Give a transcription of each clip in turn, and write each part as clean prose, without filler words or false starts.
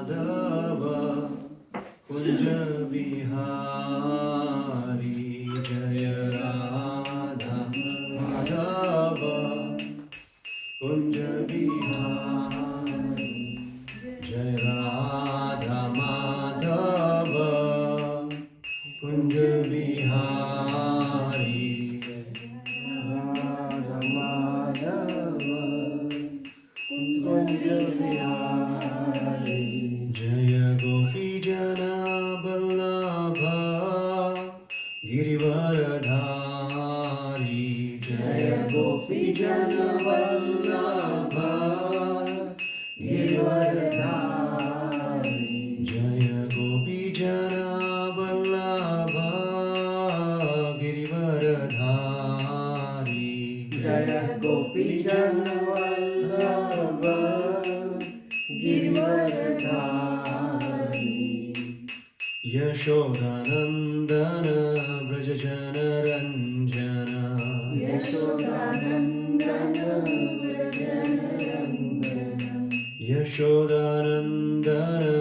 Madhava Kunja Vihari Jaya Radha Madhava Kunja Vihari Jaya Radha Madhava Kunja Vihari Radha Madhava Kunja Vihari Jaya Gopi Jana Vallabha Girivaradhari Jaya Gopi Jana Vallabha Girivaradhari Jaya Gopi Jana Vallabha Girivaradhari Jaya Gopi Jana Vallabha Girivaradhari Yashodanandana Vrajajana Ranjana Yashodanandana Vrajajana Ranjana Yashodanandana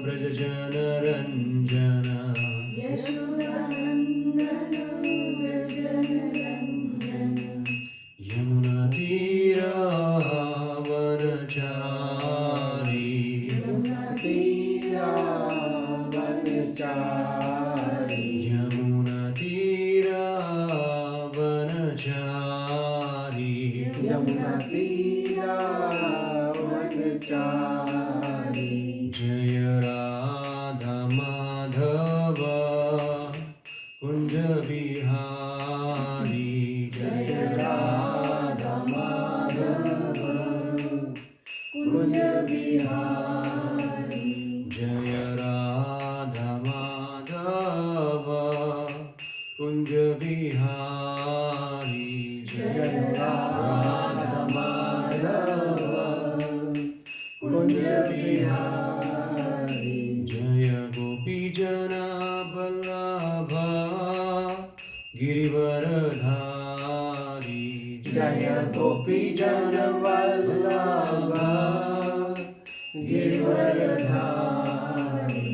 Vrajajana Ranjana Yashodanandana Vrajajana Ranjana Yamuna Tira Vanachari Yamuna Tira Vanachari Yamuna Tira Vanachari Yamuna Tira Vanachari Jaya Radha Madhava Kunja Vihari Jaya Radha Madhava Kunja Vihari Jaya Radha Madhava Kunja Vihari Jaya Radha Madhava Kunja Vihari Jaya Gopi Jana Vallabha Girivaradhari Jaya Gopi Jana Vallabha Girivaradhari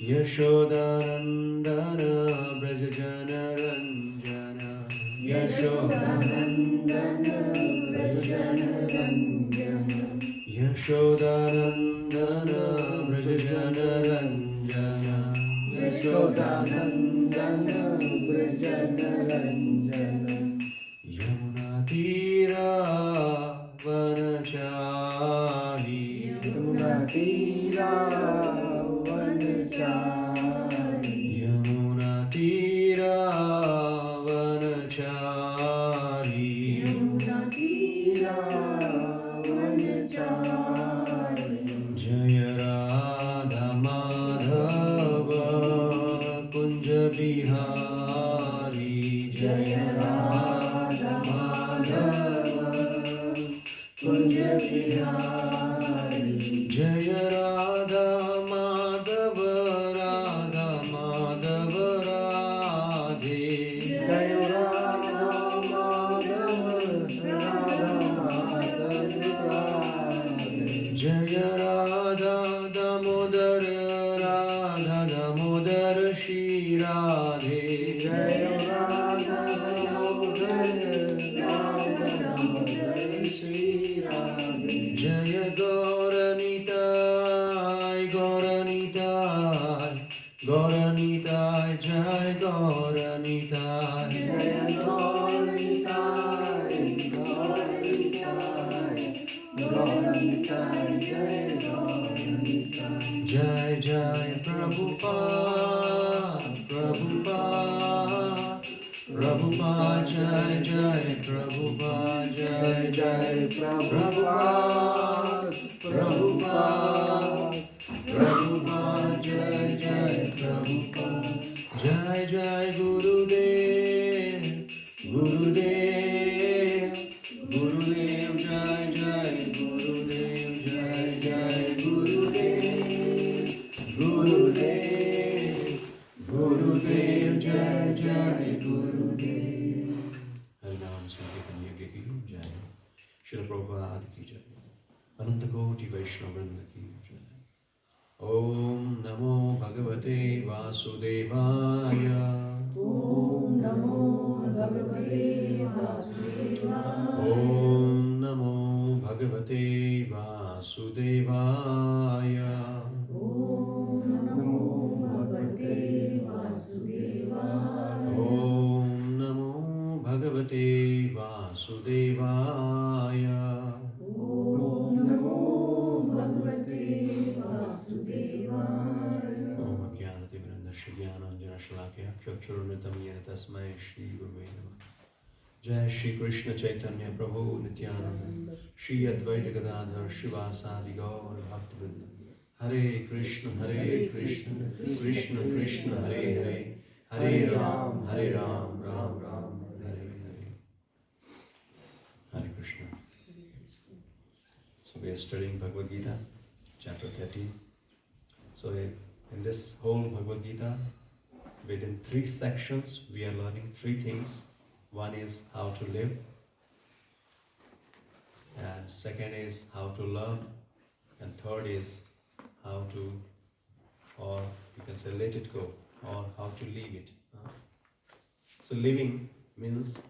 Yashodanandana Vrajajana Ranjana Yashodanandana Vrajajana Ranjana Yashodanandana Vrajajana Ranjana Yashodanandana Vrajajana Ranjana Yamuna Tira Vanachari Yamuna Tira Vanachari Yamuna Tira Vanachari Yamuna Tira Vanachari Jaya Radha Madhava Kunja Vihari Jaya Radha Madhava Kunja Vihari Jaya Radha Madhava Radha Madhava Radhe Jaya Radha Madhava Radha Madhava Radhe Jaya Radha Damodar Radha Damodar Shri Radhe Jaya Radha Damodar Radha Damodar Shri Radhe Jaya Gauranitai Gauranitai Gauranitai Jai Gauranitai Jaya Gauranitai Gauranitai Gauranitai Jai Gauranitai Jai Jai Prabhupada Prabhupada Prabhupada Jai Jai Prabhupada Jai Jai Prabhupada Prabhupada Prabhupada Jai Jai Prabhupada Jai Jai Gurudev Gurudev Gurudev Jai Jai Gurudev Jai Jai Gurudev Gurudev Gurudev Jai Jai Gurudev Harinam Sankirtan Yajna ki Jai Srila Prabhupada ki Jai Ananta Koti Vaishnava Vrinda Om Namo Bhagavate Vasudevaya. Om Namo Bhagavate Vasudevaya. Om Namo Bhagavate Vasudevaya. Om Namo Bhagavate Vasudevaya. Om Namo Bhagavate Vasudevaya. Om Namo Bhagavate Vasudevaya. Om Jnanati Vrindasya Jnananjana Shalakya Chakshurumritam Yena Tasmai Shri Gurave Namah. Jai Shri Krishna Chaitanya Prabhu Nityananda Shri Advaita Gadadhar Shivasadi Gaur Bhaktivinoda Hare Krishna Krishna Krishna Krishna Hare Hare Hare Ram Ram Ram Hare Hare. Hare Krishna. So we are studying Bhagavad Gita, chapter 13. So in this whole Bhagavad Gita, within 3 sections, we are learning 3 things. One is how to live, and second is how to love, and third is how to, or you can say let it go, or how to leave it. So living means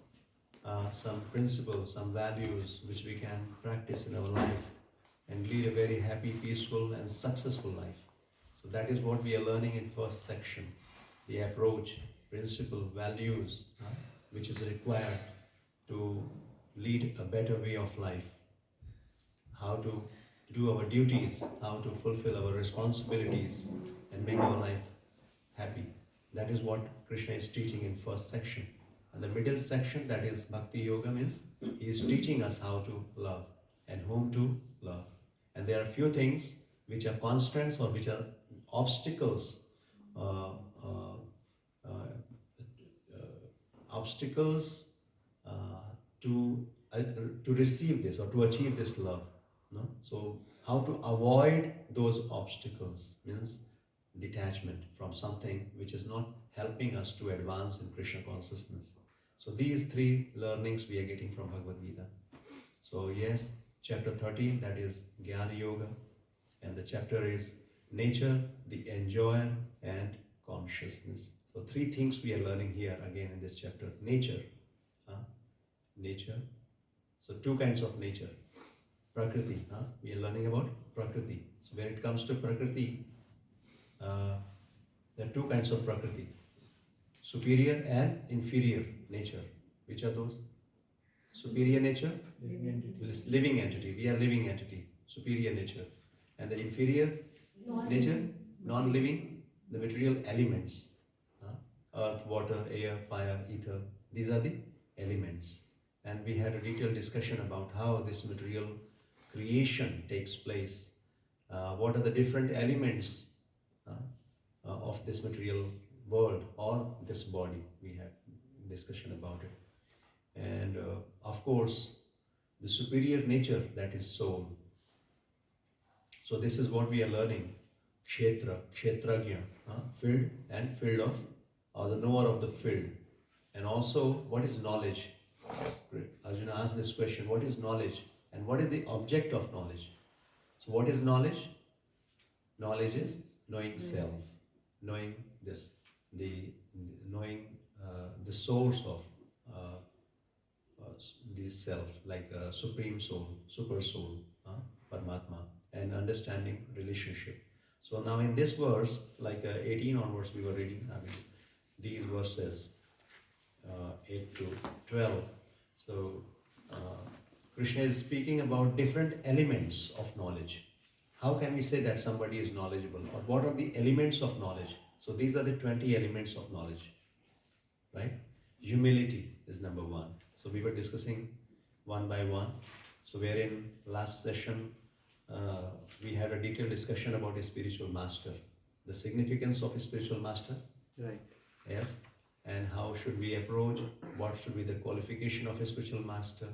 some principles, some values which we can practice in our life and lead a very happy, peaceful and successful life. So that is what we are learning in first section. The approach, principle, values which is required to lead a better way of life. How to do our duties, how to fulfill our responsibilities and make our life happy. That is what Krishna is teaching in first section. And the middle section, that is Bhakti Yoga, means he is teaching us how to love and whom to love. And there are few things which are constants or which are obstacles, uh, uh, uh, obstacles to receive this or to achieve this love. No? So how to avoid those obstacles means detachment from something which is not helping us to advance in Krishna consciousness. So these 3 learnings we are getting from Bhagavad Gita. So yes, chapter 13, that is Jnana Yoga, and the chapter is nature, the enjoyer and consciousness. So 3 things we are learning here again in this chapter. Nature, nature. So 2 kinds of nature. Prakriti, we are learning about Prakriti. So when it comes to Prakriti, there are 2 kinds of Prakriti. Superior and inferior nature. Which are those? Superior nature? Living entity. We are living entity. Superior nature. And the inferior nature? Non-living, the material elements. Earth, water, air, fire, ether. These are the elements. And we had a detailed discussion about how this material creation takes place. What are the different elements of this material world or this body? We had discussion about it. And of course, the superior nature, that is soul. So this is what we are learning. Kshetra, Kshetrajna, field and field of, or the knower of the field. And also, what is knowledge? Arjuna asked this question, what is knowledge? And what is the object of knowledge? So what is knowledge? Knowledge is knowing self, knowing this, knowing the source of the self, like supreme soul, super soul, Paramatma, and understanding relationship. So now in this verse, like 18 onwards we were reading, these verses 8 to 12. So Krishna is speaking about different elements of knowledge. How can we say that somebody is knowledgeable, or what are the elements of knowledge? So these are the 20 elements of knowledge, right? Humility is number 1. So we were discussing one by one. So wherein last session we had a detailed discussion about a spiritual master, the significance of a spiritual master, Right. yes, and how should we approach, what should be the qualification of a spiritual master,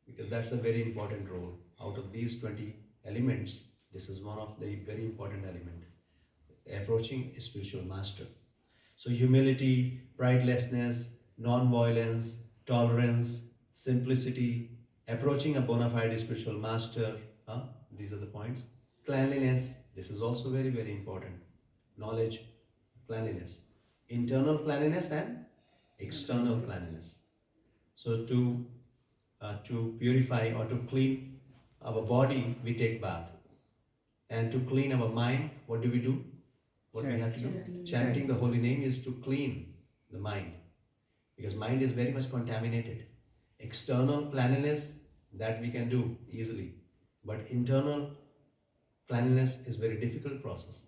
because that's a very important role. Out of these 20 elements, this is one of the very important element, approaching a spiritual master. So humility, pridelessness, non-violence, tolerance, simplicity, approaching a bona fide spiritual master, these are the points. Cleanliness, This is also very, very important. Knowledge, cleanliness. Internal cleanliness and external cleanliness. So to purify or to clean our body, we take bath. And to clean our mind, what do? What we have to do? Chanting the holy name is to clean the mind. Because mind is very much contaminated. External cleanliness, that we can do easily. But internal cleanliness is very difficult process.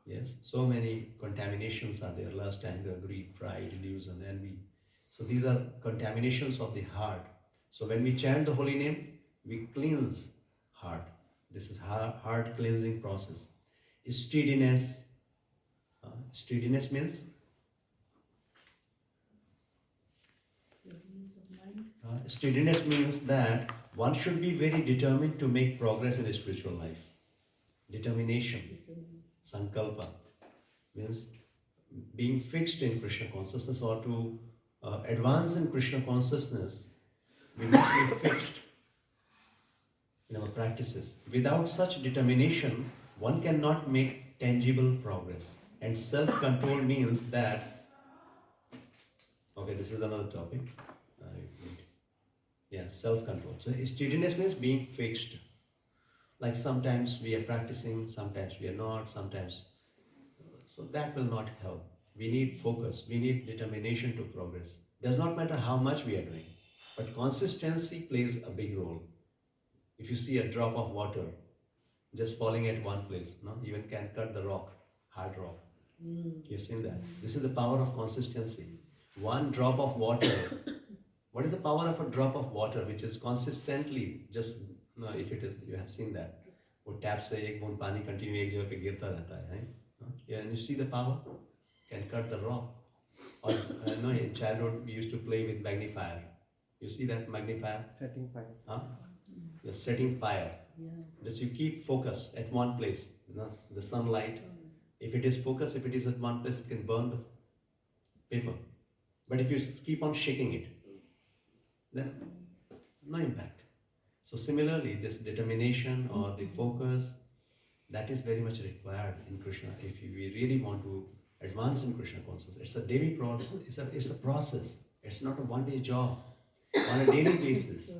Yes, so many contaminations are there: lust, anger, greed, pride, illusion, envy. So these are contaminations of the heart. So when we chant the holy name, we cleanse heart. This is heart cleansing process. Steadiness. Steadiness means steadiness means that one should be very determined to make progress in a spiritual life. Determination. Sankalpa means being fixed in Krishna consciousness, or to advance in Krishna consciousness, we must be fixed in our practices. Without such determination, one cannot make tangible progress. And self-control means that, okay, this is another topic. Yeah, self-control. So steadiness means being fixed. Like sometimes we are practicing, sometimes we are not, sometimes. So that will not help. We need focus, we need determination to progress. Does not matter how much we are doing, but consistency plays a big role. If you see a drop of water just falling at one place, no, even can cut the rock, hard rock. You've seen that. This is the power of consistency. One drop of water. What is the power of a drop of water which is consistently just, no, if it is, you have seen that. वो tap से एक बूंद पानी continue एक जगह पे गिरता रहता है, yeah, and you see the power, can cut the rock. Or no, in childhood we used to play with magnifier. You see that magnifier? Setting fire. Huh? You're setting fire. Yeah. Just you keep focus at one place. You know, the sunlight. If it is focused, if it is at one place, it can burn the paper. But if you keep on shaking it, then no impact. So similarly, this determination or the focus, that is very much required in Krishna. If we really want to advance in Krishna consciousness, it's a daily process. It's a process. It's not a one-day job. On a daily basis,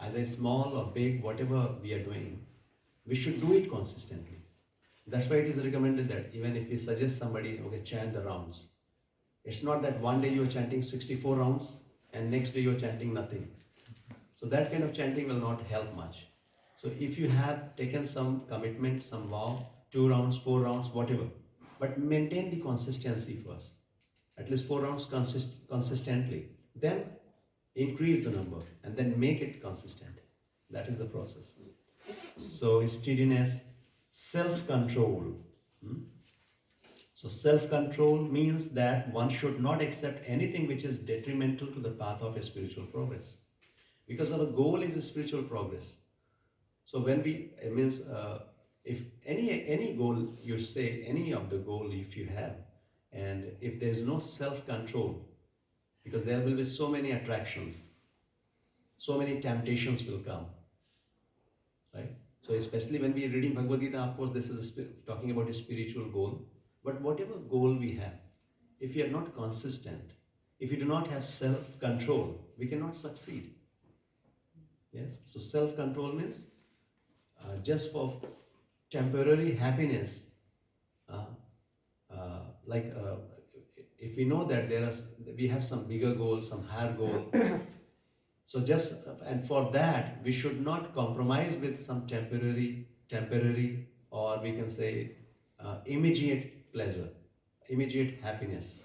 either small or big, whatever we are doing, we should do it consistently. That's why it is recommended that even if we suggest somebody, okay, chant the rounds. It's not that one day you are chanting 64 rounds and next day you are chanting nothing. So that kind of chanting will not help much. So if you have taken some commitment, some vow, 2 rounds, 4 rounds, whatever, but maintain the consistency first. At least 4 rounds consistently. Then increase the number and then make it consistent. That is the process. So steadiness, self-control. So self-control means that one should not accept anything which is detrimental to the path of a spiritual progress. Because our goal is a spiritual progress. So when we, it means if any goal, you say any of the goal if you have, and if there is no self-control, because there will be so many attractions, so many temptations will come, right? So especially when we are reading Bhagavad Gita, of course this is talking about a spiritual goal, but whatever goal we have, if we are not consistent, if we do not have self-control, we cannot succeed. Yes, so self-control means just for temporary happiness, if we know that we have some bigger goal, some higher goal, so just, and for that we should not compromise with some temporary, or we can say immediate pleasure, immediate happiness.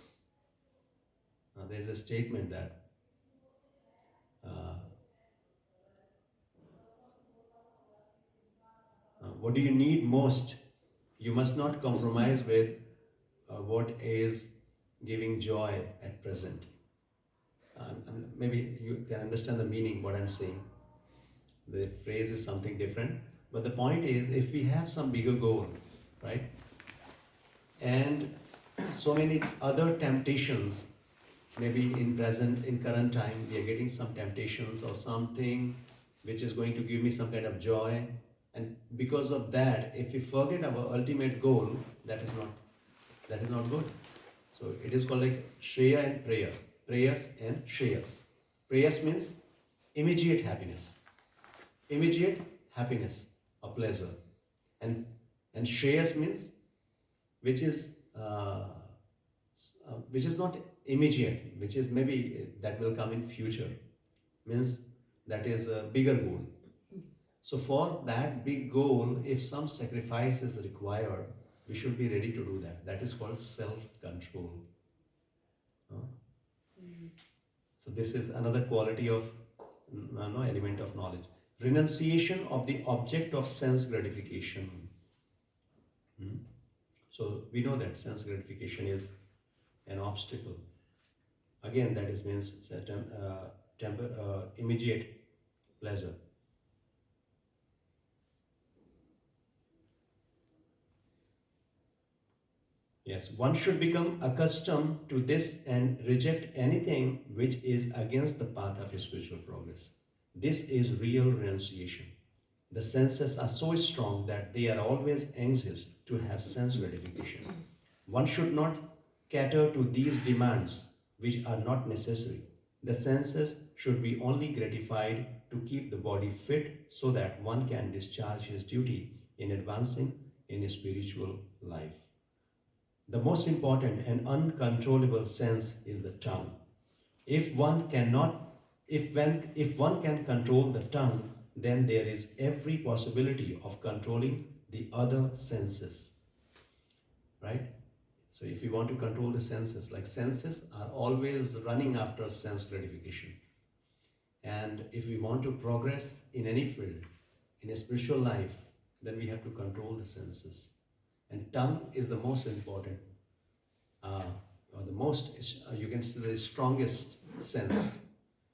There is a statement that what do you need most? You must not compromise with what is giving joy at present. And maybe you can understand the meaning, what I'm saying. The phrase is something different. But the point is, if we have some bigger goal, right? And so many other temptations, maybe in current time, we are getting some temptations or something which is going to give me some kind of joy. And because of that, if we forget our ultimate goal, that is not good. So it is called like Shreya and Preya. Prayas and Shreyas. Prayas means immediate happiness. Immediate happiness or pleasure. And Shreyas means which is not immediate, which is maybe that will come in future. Means that is a bigger goal. So for that big goal, if some sacrifice is required, we should be ready to do that. That is called self-control. So this is another quality of element of knowledge. Renunciation of the object of sense gratification. Hmm? So we know that sense gratification is an obstacle. Again, that is means immediate pleasure. Yes, one should become accustomed to this and reject anything which is against the path of spiritual progress. This is real renunciation. The senses are so strong that they are always anxious to have sense gratification. One should not cater to these demands which are not necessary. The senses should be only gratified to keep the body fit so that one can discharge his duty in advancing in his spiritual life. The most important and uncontrollable sense is the tongue. If one can control the tongue, then there is every possibility of controlling the other senses. Right? So if we want to control the senses, like senses are always running after sense gratification. And if we want to progress in any field, in a spiritual life, then we have to control the senses. And tongue is the most important, or the most, you can say the strongest sense.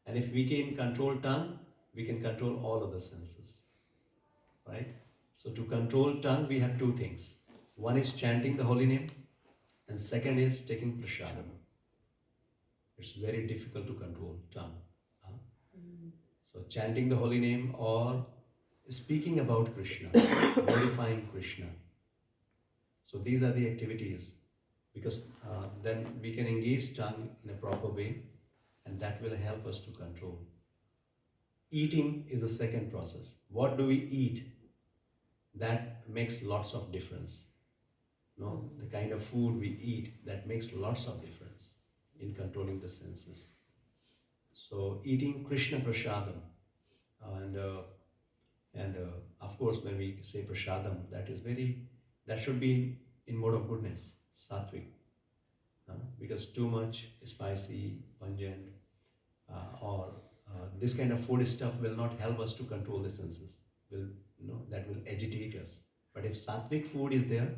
And if we can control tongue, we can control all other senses. Right? So to control tongue, we have two things. One is chanting the holy name, and second is taking prasadam. It's very difficult to control tongue. Huh? So chanting the holy name or speaking about Krishna, glorifying Krishna. So these are the activities, because then we can engage tongue in a proper way, and that will help us to control. Eating is the second process. What do we eat? That makes lots of difference. No, the kind of food we eat, that makes lots of difference in controlling the senses. So eating Krishna prasadam, and of course when we say prasadam, that should be in mode of goodness, sattvic, because too much spicy, pungent, or this kind of food stuff will not help us to control the senses. That will agitate us. But if sattvic food is there,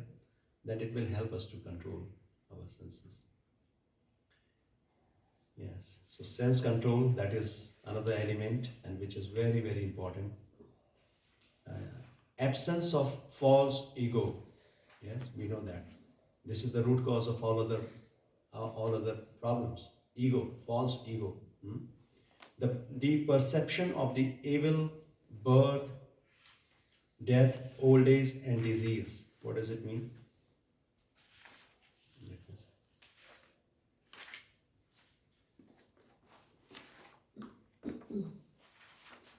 then it will help us to control our senses. Yes, so sense control, that is another element, and which is very, very important. Absence of false ego. Yes, we know that. This is the root cause of all other problems. Ego, false ego. The perception of the evil birth, death, old age, and disease. What does it mean?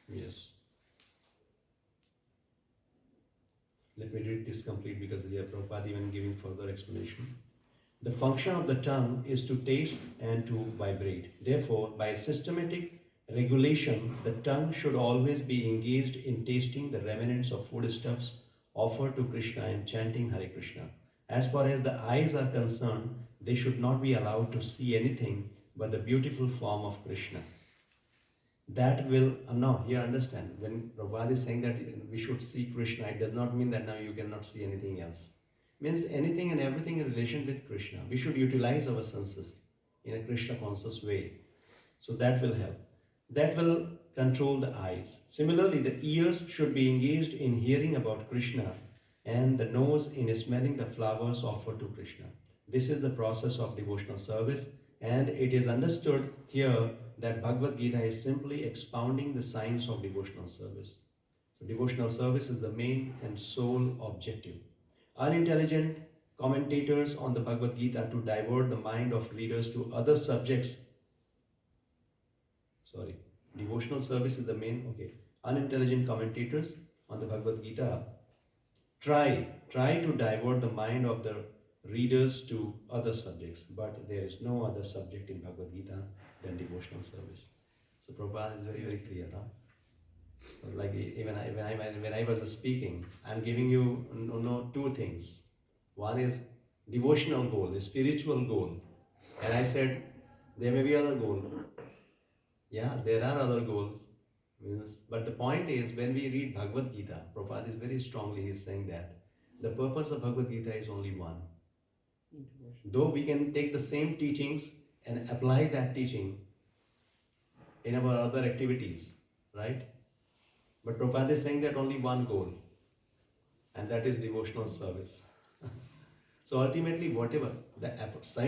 Yes. Let me read this complete, because here Prabhupada even giving further explanation. The function of the tongue is to taste and to vibrate. Therefore, by systematic regulation, the tongue should always be engaged in tasting the remnants of foodstuffs offered to Krishna and chanting Hare Krishna. As far as the eyes are concerned, they should not be allowed to see anything but the beautiful form of Krishna. That will, now here understand, when Prabhupada is saying that we should see Krishna, it does not mean that now you cannot see anything else. It means anything and everything in relation with Krishna. We should utilize our senses in a Krishna conscious way. So that will help. That will control the eyes. Similarly, the ears should be engaged in hearing about Krishna, and the nose in smelling the flowers offered to Krishna. This is the process of devotional service, and it is understood here that Bhagavad Gita is simply expounding the science of devotional service. So So devotional service is the main and sole objective. Unintelligent commentators on the Bhagavad Gita to divert the mind of readers to other subjects. Sorry, devotional service is the main, okay. Unintelligent commentators on the Bhagavad Gita try to divert the mind of the readers to other subjects, but there is no other subject in Bhagavad Gita than devotional service. So Prabhupada is very, very clear, huh? Like when I was speaking, I'm giving you two things. One is devotional goal, a spiritual goal, and I said there may be other goal. Yeah, there are other goals. Yes. But the point is, when we read Bhagavad Gita, Prabhupada is very strongly saying that the purpose of Bhagavad Gita is only one. Though we can take the same teachings and apply that teaching in our other activities, right? But Prabhupada is saying that only one goal, and that is devotional service. So ultimately, whatever the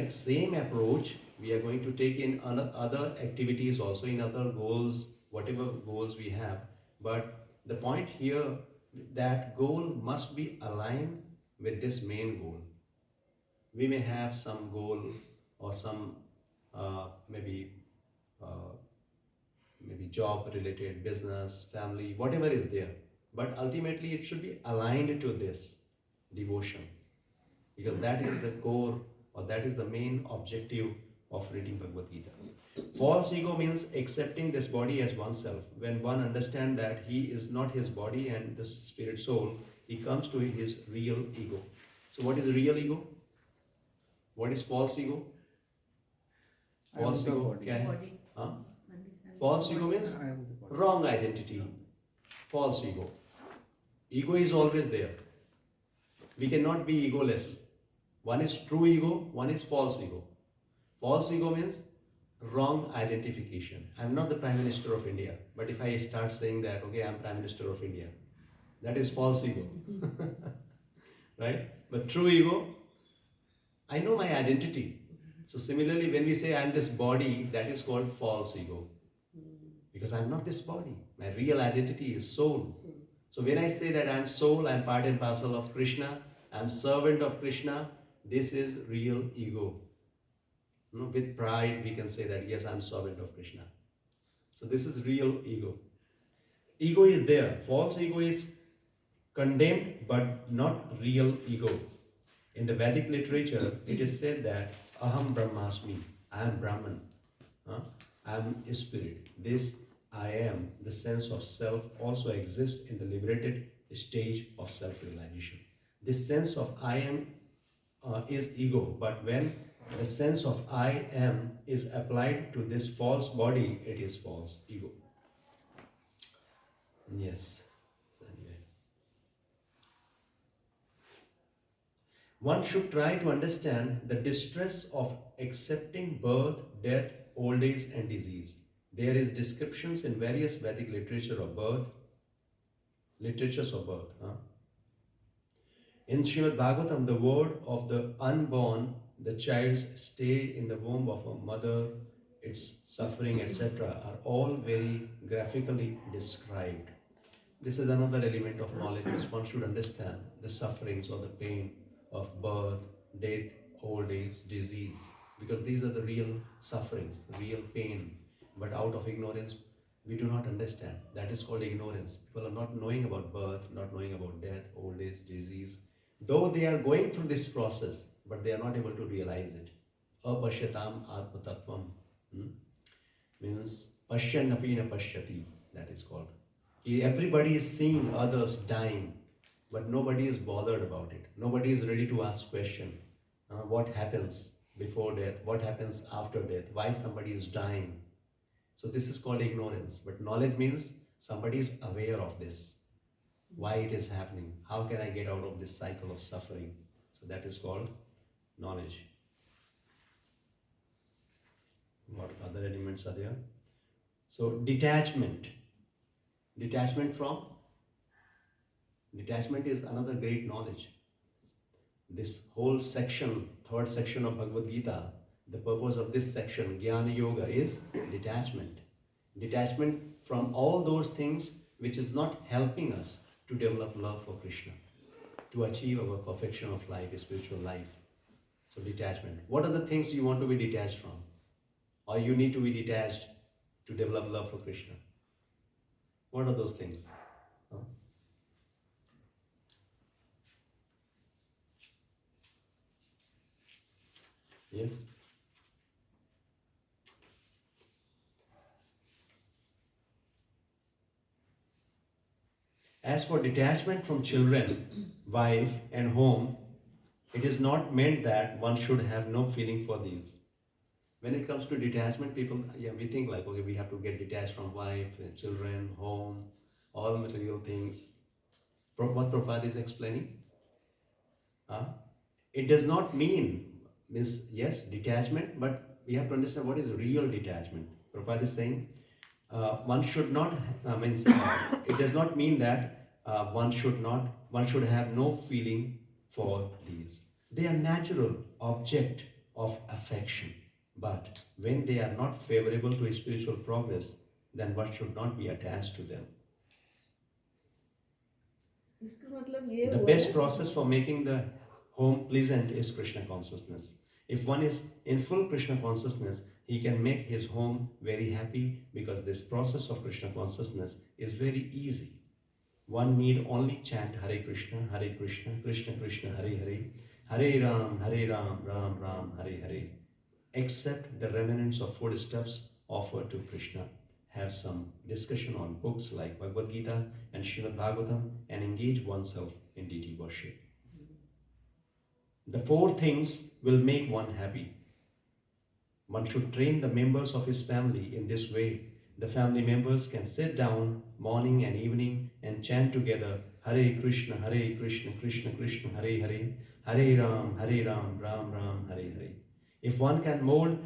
same approach we are going to take in other activities also, in other goals, whatever goals we have. But the point here, that goal must be aligned with this main goal. We may have some goal or some maybe job related, business, family, whatever is there. But ultimately it should be aligned to this devotion, because that is the core, or that is the main objective of reading Bhagavad Gita. False ego means accepting this body as oneself. When one understands that he is not his body and the spirit soul, he comes to his real ego. So what is real ego? What is false ego? False ego क्या है? Huh? False ego means wrong identity. False ego. Ego is always there. We cannot be egoless. One is true ego, one is false ego. False ego means wrong identification. I'm not the Prime Minister of India, but if I start saying that, okay, I'm Prime Minister of India, that is false ego. Right? But true ego, I know my identity. So similarly, when we say I'm this body, that is called false ego. Because I'm not this body. My real identity is soul. So when I say that I'm soul, I'm part and parcel of Krishna, I'm servant of Krishna, this is real ego. You know, with pride, we can say that, yes, I'm servant of Krishna. So this is real ego. Ego is there. False ego is condemned, but not real ego. In the Vedic literature, it is said that Aham Brahmasmi, I am Brahman. I am a spirit. This I am, the sense of self, also exists in the liberated stage of self-realization. This sense of I am is ego, but when the sense of I am is applied to this false body, it is false ego. Yes. So anyway. One should try to understand the distress of accepting birth, death, old age and disease. There is descriptions in various Vedic literature of birth, literatures of birth. In Srimad Bhagavatam, the word of the unborn, the child's stay in the womb of a mother, its suffering, etc., are all very graphically described. This is another element of knowledge which one should understand the sufferings or the pain of birth, death, old age, disease, because these are the real sufferings, the real pain. But out of ignorance, we do not understand. That is called ignorance. People are not knowing about birth, not knowing about death, old age, disease. Though they are going through this process, but they are not able to realize it. Apashyatam atmatattvam means pashyan apina pashyati, that is called. Everybody is seeing others dying, but nobody is bothered about it. Nobody is ready to ask question. What happens before death? What happens after death? Why somebody is dying? So this is called ignorance. But knowledge means somebody is aware of this. Why it is happening? How can I get out of this cycle of suffering? So that is called knowledge. What other elements are there? So detachment. Detachment from? Detachment is another great knowledge. This whole section, third section of Bhagavad Gita, the purpose of this section, Jnana Yoga, is detachment. Detachment from all those things which is not helping us to develop love for Krishna, to achieve our perfection of life, spiritual life. So detachment. What are the things you want to be detached from? Or you need to be detached to develop love for Krishna? What are those things? Huh? Yes? As for detachment from children, wife, and home, it is not meant that one should have no feeling for these. When it comes to detachment, people, we think like, okay, we have to get detached from wife, children, home, all material things. What Prabhupada is explaining, uh, it does not means yes, detachment, but we have to understand what is real detachment. Prabhupada is saying, one should not, it does not mean that one should have no feeling for these. They are natural object of affection, but when they are not favorable to spiritual progress, then one should not be attached to them. इसका मतलब ये The हुआ best ना process for making the home pleasant is Krishna consciousness. If one is in full Krishna consciousness, he can make his home very happy, because this process of Krishna consciousness is very easy. One need only chant Hare Krishna, Krishna Krishna, Hare Hare, Hare Ram, Ram Ram, Hare Hare. Accept the remnants of foodstuffs offered to Krishna. Have some discussion on books like Bhagavad Gita and Srimad Bhagavatam, and engage oneself in deity worship. The four things will make one happy. One should train the members of his family in this way. The family members can sit down morning and evening and chant together Hare Krishna, Krishna Krishna, Hare Hare, Hare Ram, Ram Ram, Hare Hare. If one can mold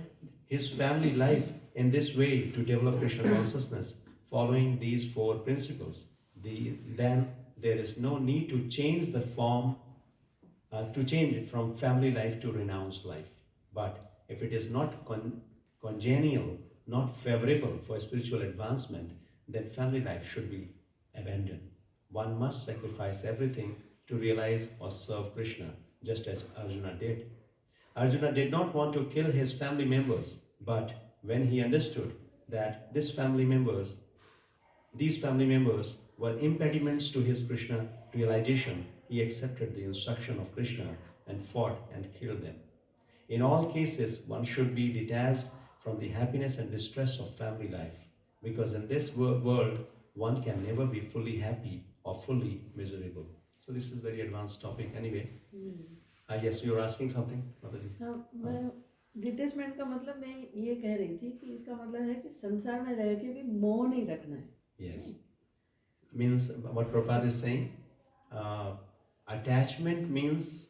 his family life in this way to develop Krishna consciousness, following these four principles, then there is no need to change the form, to change it from family life to renounced life. But if it is not congenial, not favorable for spiritual advancement, then family life should be abandoned. One must sacrifice everything to realize or serve Krishna, just as Arjuna did. Arjuna did not want to kill his family members, but when he understood that these family members were impediments to his Krishna realization, he accepted the instruction of Krishna and fought and killed them. In all cases, one should be detached from the happiness and distress of family life, because in this world, one can never be fully happy or fully miserable. So this is a very advanced topic. Anyway, yes, you are asking something, Mataji? हाँ मैं detachment का मतलब मैं ये कह रही थी कि इसका मतलब है कि संसार में रह के भी मोह नहीं रखना है. Yes. Means what Prabhupada is saying, attachment means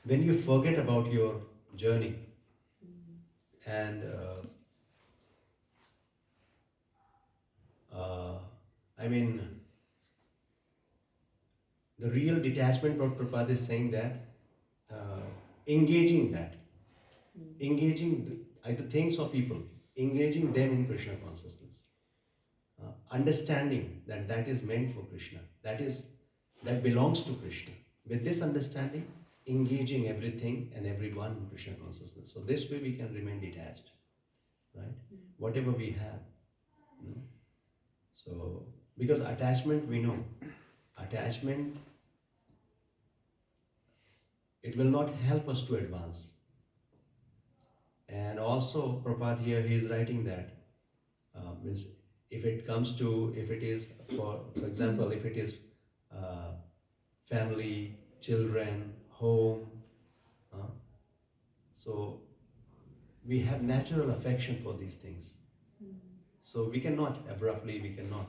when you forget about your journey and I mean, the real detachment, what Prabhupada is saying, that engaging the things or people, engaging them in Krishna consciousness, understanding that that is meant for Krishna, that belongs to Krishna. With this understanding, engaging everything and everyone in Krishna consciousness. So this way we can remain detached, right? Whatever we have. You know? So, because attachment, we know, attachment, it will not help us to advance. And also, Prabhupada here, he is writing that, means if it is, for example, if it is family, children, home, so we have natural affection for these things. So we cannot we cannot.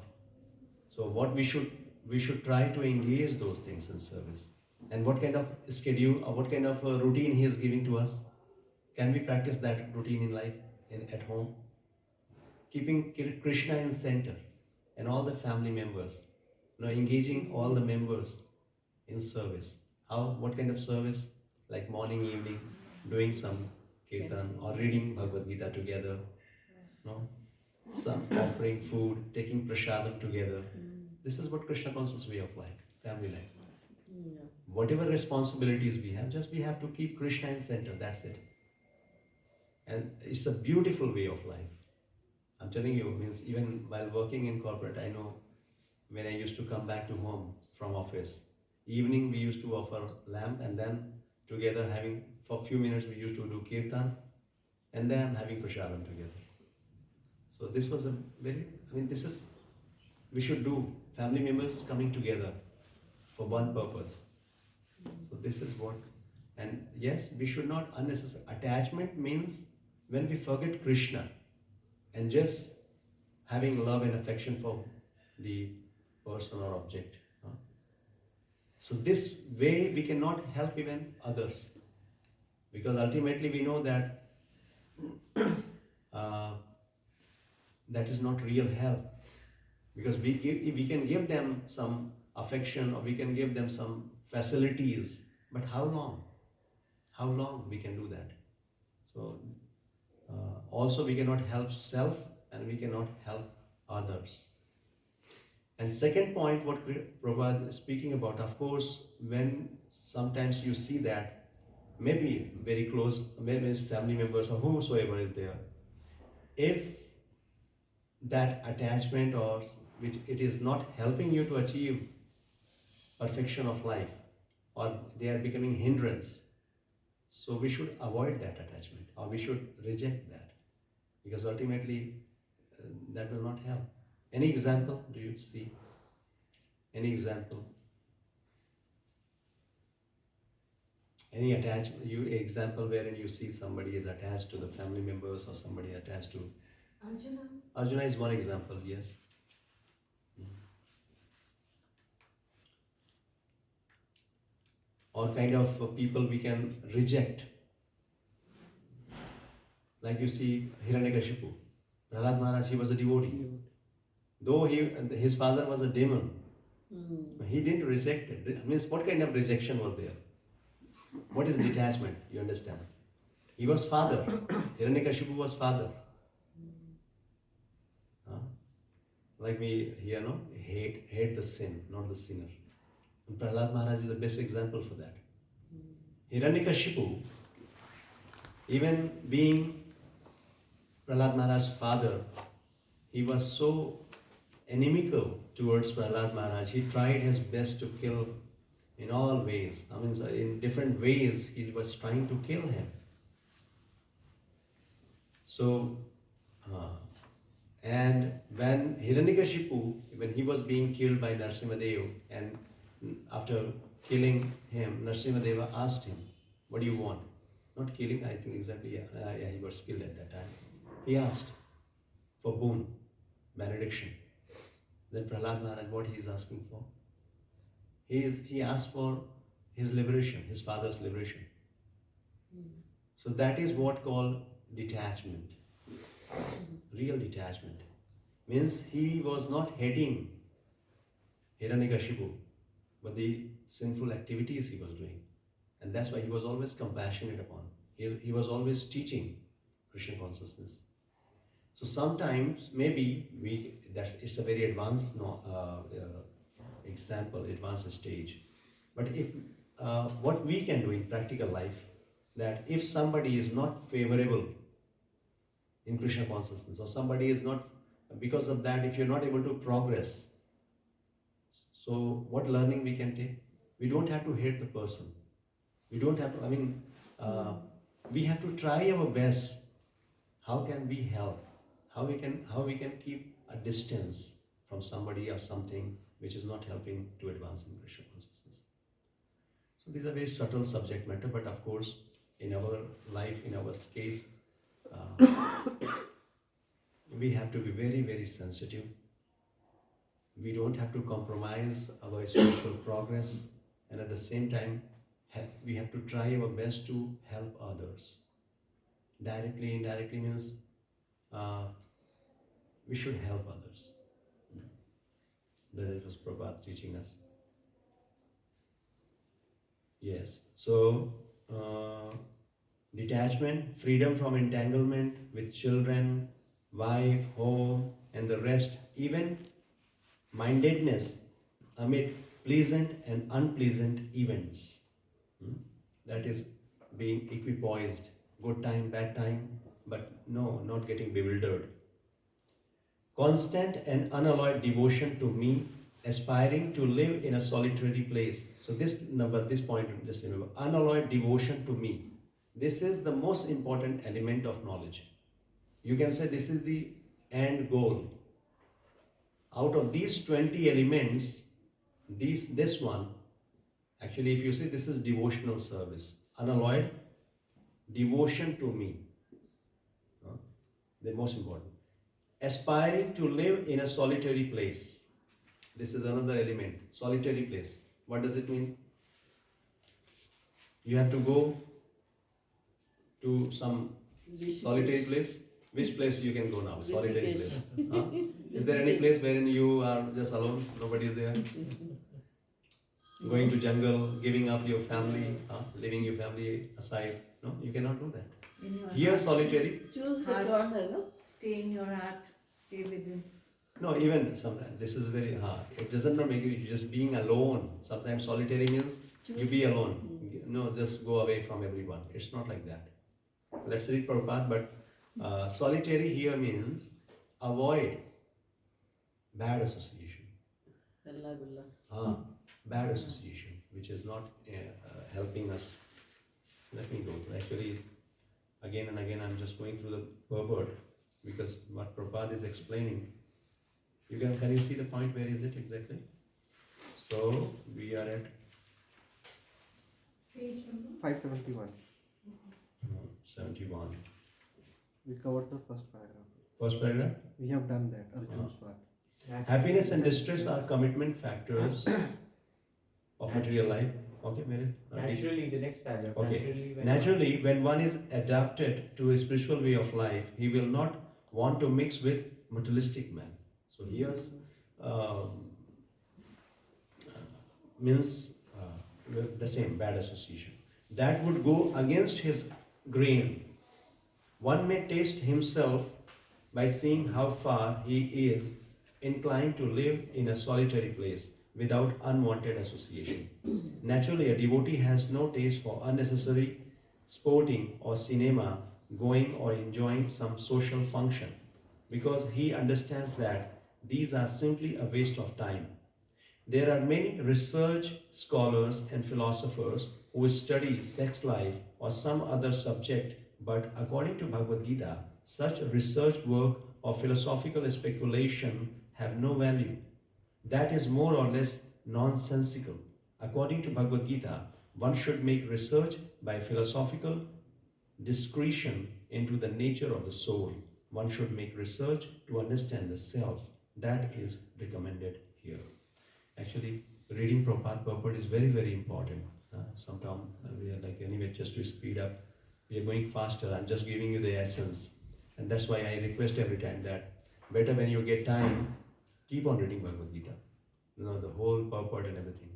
So what we should try to engage those things in service. And what kind of schedule or what kind of routine he is giving to us? Can we practice that routine in life, at home? Keeping Krishna in center and all the family members, engaging all the members in service. How? What kind of service? Like morning, evening, doing some kirtan or reading Bhagavad Gita together. No? some offering food, taking prasadam together. This is what Krishna conscious way of life, family life. Yeah. Whatever responsibilities we have, just we have to keep Krishna in center, that's it. And it's a beautiful way of life. I'm telling you, means even while working in corporate, I know when I used to come back to home from office, evening we used to offer lamp, and then together having, for a few minutes we used to do kirtan, and then having prasadam together. So this was a very, this is, we should do, family members coming together for one purpose. So this is what, and yes, we should not unnecessary, attachment means when we forget Krishna and just having love and affection for the person or object. So this way we cannot help even others, because ultimately we know that uh, that is not real help, because we can give them some affection or we can give them some facilities, but how long? How long we can do that? So also we cannot help self and we cannot help others. And second point, what Prabhupada is speaking about, of course, when sometimes you see that maybe very close, maybe it's family members or whosoever is there, if that attachment or which it is not helping you to achieve perfection of life, or they are becoming hindrance, so we should avoid that attachment or we should reject that, because ultimately that will not help. Any example do you see? Any example? Any attachment, you example wherein you see somebody is attached to the family members or somebody attached to Arjuna. Arjuna is one example, yes. Or kind of people we can reject. Like you see Hiranyakashipu. Prahlad Maharaj, he was a devotee. Though his father was a demon, he didn't reject it. Means what kind of rejection was there? What is detachment? You understand? He was father. Hiranyakashipu was father. Like we here, no? Hate the sin, not the sinner. And Prahlad Maharaj is the best example for that. Hiranyakashipu, even being Prahlad Maharaj's father, he was so inimical towards Prahlad Maharaj. He tried his best to kill in all ways. In different ways, he was trying to kill him. So, and when Hiranyakashipu, when he was being killed by Narasimhadeva, and after killing him, Narasimhadeva asked him, "What do you want?" Not killing, I think exactly, he was killed at that time. He asked for boon, benediction. Then Prahlad Maharaj, what he is asking for? He asked for his liberation, his father's liberation. So that is what called detachment. Real detachment. Means he was not hating Hiranyakashipu, but the sinful activities he was doing. And that's why he was always compassionate upon. He was always teaching Krishna consciousness. So sometimes maybe it's a very advanced example, advanced stage. But if what we can do in practical life, that if somebody is not favorable in Krishna consciousness, or somebody is not, because of that, if you're not able to progress, so what learning we can take? We don't have to hate the person. We don't have to, we have to try our best. How can we help? How we can keep a distance from somebody or something which is not helping to advance in Krishna consciousness. So these are very subtle subject matter, but of course, in our life, in our case, we have to be very, very sensitive. We don't have to compromise our spiritual progress, and at the same time, we have to try our best to help others. Directly, indirectly means we should help others. That was Prabhupada teaching us. Yes. So, detachment, freedom from entanglement with children, wife, home, and the rest, even mindedness amid pleasant and unpleasant events. Hmm? That is being equipoised, good time, bad time, but no, not getting bewildered. Constant and unalloyed devotion to me, aspiring to live in a solitary place. So this point, just remember, unalloyed devotion to me. This is the most important element of knowledge. You can say this is the end goal. Out of these 20 elements, this one, actually, if you say this is devotional service, unalloyed devotion to me, the most important. Aspiring to live in a solitary place. This is another element. Solitary place. What does it mean? You have to go to some solitary place. Which place you can go now? Solitary place. Huh? Is there any place wherein you are just alone? Nobody is there? Going to jungle, giving up your family, leaving your family aside. No, you cannot do that. Here solitary. Choose the corner, no? Stay in your heart, stay within. No, even sometimes this is very hard. It doesn't not make you just being alone. Sometimes solitary means you be alone. No, just go away from everyone. It's not like that. Let's read Prabhupada, but solitary here means avoid bad association. Bad association, which is not helping us. Let me go through. Actually, again and again, I'm just going through the Bhagavad because what Prabhupada is explaining. Can you see the point? Where is it exactly? So we are at Page number? 571. 71. We covered the first paragraph. First paragraph. We have done that, Arjun's part. Happiness and distress are commitment factors of material life. Okay, where is? Naturally, the next paragraph. Okay. Naturally, when one is adapted to a spiritual way of life, he will not want to mix with materialistic man. So here's means the same bad association. That would go against his grain. One may taste himself by seeing how far he is inclined to live in a solitary place without unwanted association. Naturally, a devotee has no taste for unnecessary sporting or cinema going or enjoying some social function because he understands that these are simply a waste of time. There are many research scholars and philosophers who study sex life or some other subject, but according to Bhagavad Gita, such research work or philosophical speculation have no value. That is more or less nonsensical. According to Bhagavad Gita, one should make research by philosophical discretion into the nature of the soul. One should make research to understand the self. That is recommended here. Actually, reading Prabhupada purport is very, very important. Sometimes we are like, anyway, just to speed up, we are going faster. I'm just giving you the essence. And that's why I request every time that better when you get time, keep on reading Bhagavad Gita. The whole purport and everything.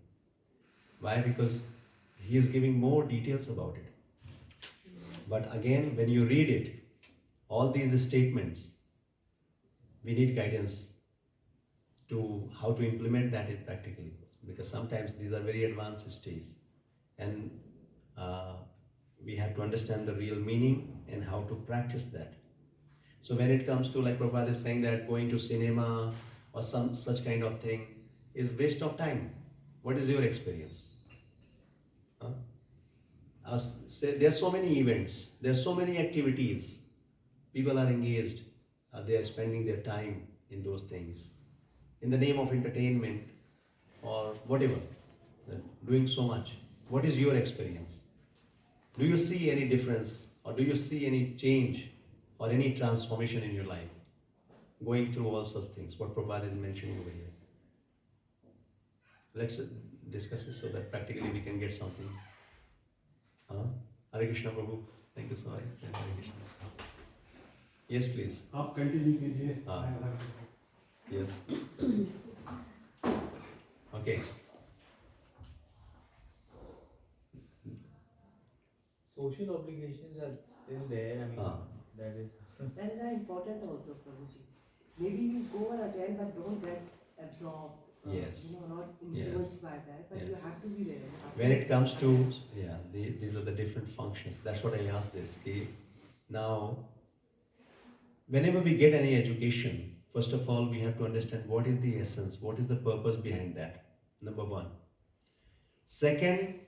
Why? Because he is giving more details about it. But again, when you read it, all these statements, we need guidance to how to implement that in practically. Because sometimes these are very advanced stages. And we have to understand the real meaning and how to practice that. So when it comes to, like Prabhupada is saying, that going to cinema or some such kind of thing is waste of time. What is your experience? There are so many events, there are so many activities. People are engaged. They are spending their time in those things. In the name of entertainment or whatever. They're doing so much. What is your experience? Do you see any difference or do you see any change or any transformation in your life? Going through all such things, what Prabhupada is mentioning over here. Let's discuss it so that practically we can get something. Hare Krishna Prabhu, thank you so much. Hare Krishna. Yes, please. आप continue कीजिए. Yes. Okay. Social obligations are still there. I mean, that is That is important also, Prabhuji. Maybe you go and attend, but don't get absorbed. Yes. Not influenced by that, but Yes. you have to be there. You have When to it comes to, attend. these are the different functions. That's what I asked this. Okay? Now, whenever we get any education, first of all, we have to understand what is the essence, what is the purpose behind that. Number one. Second,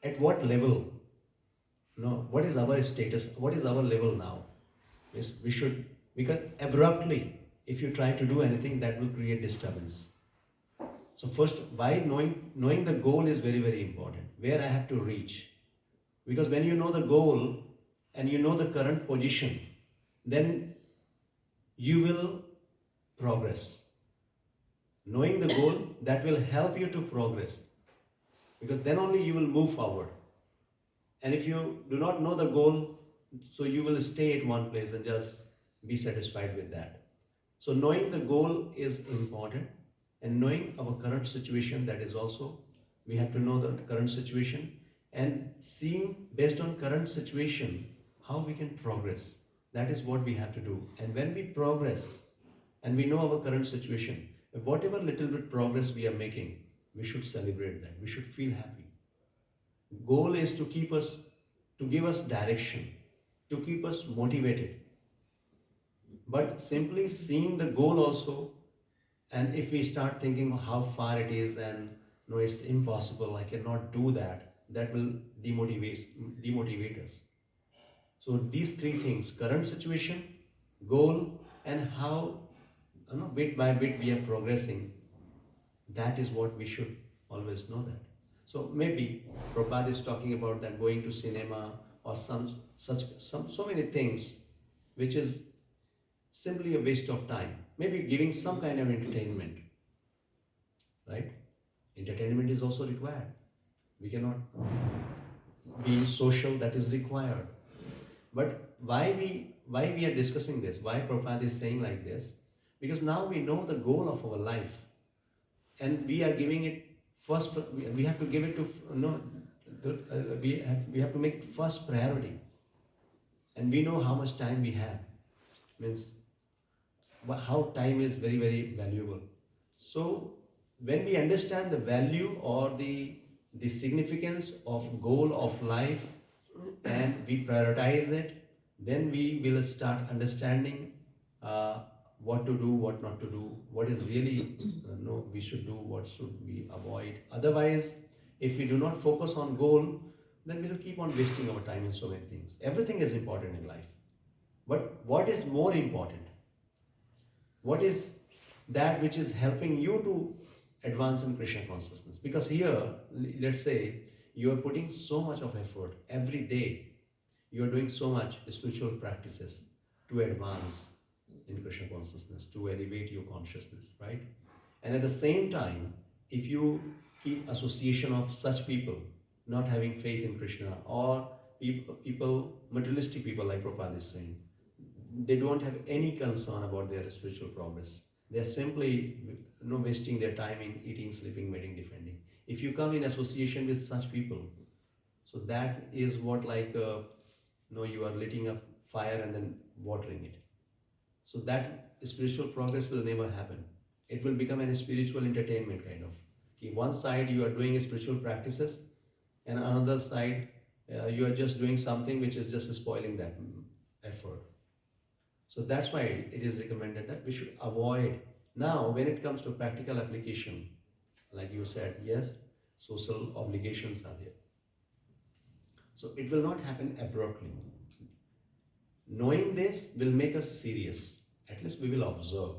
at what level? No, what is our status? What is our level now? Yes, we should, because abruptly, if you try to do anything, that will create disturbance. So first, why knowing the goal is very, very important. Where I have to reach, because when you know the goal and you know the current position, then you will progress. Knowing the goal, that will help you to progress, because then only you will move forward. And if you do not know the goal, so you will stay at one place and just be satisfied with that. So knowing the goal is important, and knowing our current situation, that is also, we have to know the current situation and seeing based on current situation how we can progress. That is what we have to do. And when we progress and we know our current situation, whatever little bit progress we are making, we should celebrate that. We should feel happy. Goal is to keep us, to give us direction, to keep us motivated. But simply seeing the goal also, and if we start thinking how far it is and no, it's impossible, I cannot do that, that will demotivate us. So these three things: current situation, goal, and how bit by bit we are progressing. That is what we should always know that. So maybe Prabhupada is talking about that going to cinema or some so many things which is simply a waste of time. Maybe giving some kind of entertainment, right? Entertainment is also required. We cannot be social, that is required. But why we are discussing this? Why Prabhupada is saying like this? Because now we know the goal of our life, and we are giving it first. We have to give it to we have to make it first priority, and we know how much time we have. Means how time is very, very valuable. So when we understand the value or the significance of goal of life and we prioritize it, then we will start understanding what to do, what not to do, what is really no we should do, what should we avoid. Otherwise, if we do not focus on goal, then we will keep on wasting our time in so many things. Everything is important in life, but what is more important? What is that which is helping you to advance in Krishna consciousness? Because here, let's say, you are putting so much of effort every day. You are doing so much spiritual practices to advance in Krishna consciousness, to elevate your consciousness, right? And at the same time, if you keep association of such people not having faith in Krishna, or people materialistic people, like Prabhupada is saying, they don't have any concern about their spiritual progress. They are simply wasting their time in eating, sleeping, mating, defending. If you come in association with such people, so that is what you are lighting a fire and then watering it. So that spiritual progress will never happen. It will become a spiritual entertainment kind of. Okay, one side you are doing spiritual practices, and another side you are just doing something which is just spoiling that effort. So that's why it is recommended that we should avoid. Now, when it comes to practical application, like you said, yes, social obligations are there. So it will not happen abruptly. Knowing this will make us serious. At least we will observe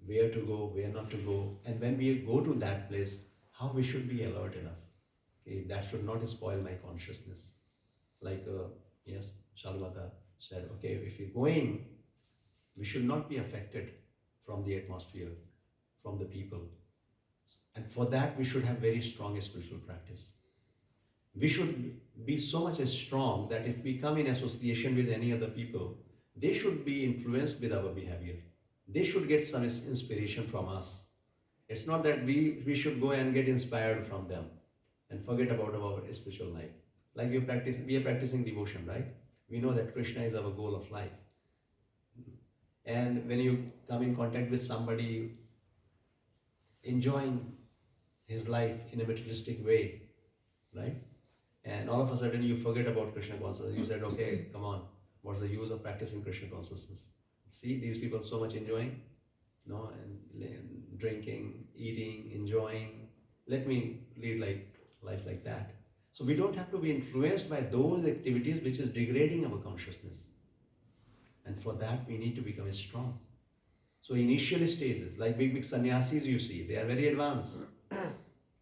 where to go, where not to go, and when we go to that place, how we should be alert enough. Okay, that should not spoil my consciousness. Like, yes, Shalmata said, okay, if you're going, we should not be affected from the atmosphere, from the people. And for that, we should have very strong spiritual practice. We should be so much strong that if we come in association with any other people, they should be influenced with our behavior. They should get some inspiration from us. It's not that we should go and get inspired from them. and forget about our spiritual life. Like we are practicing devotion, right? We know that Krishna is our goal of life. And when you come in contact with somebody enjoying his life in a materialistic way, right? And all of a sudden you forget about Krishna consciousness. You said, okay, come on, what's the use of practicing Krishna consciousness? See, these people so much enjoying, no, and drinking, eating, enjoying. Let me lead life like that. So we don't have to be influenced by those activities which is degrading our consciousness. And for that we need to become strong. So initial stages, like big sannyasis you see, they are very advanced.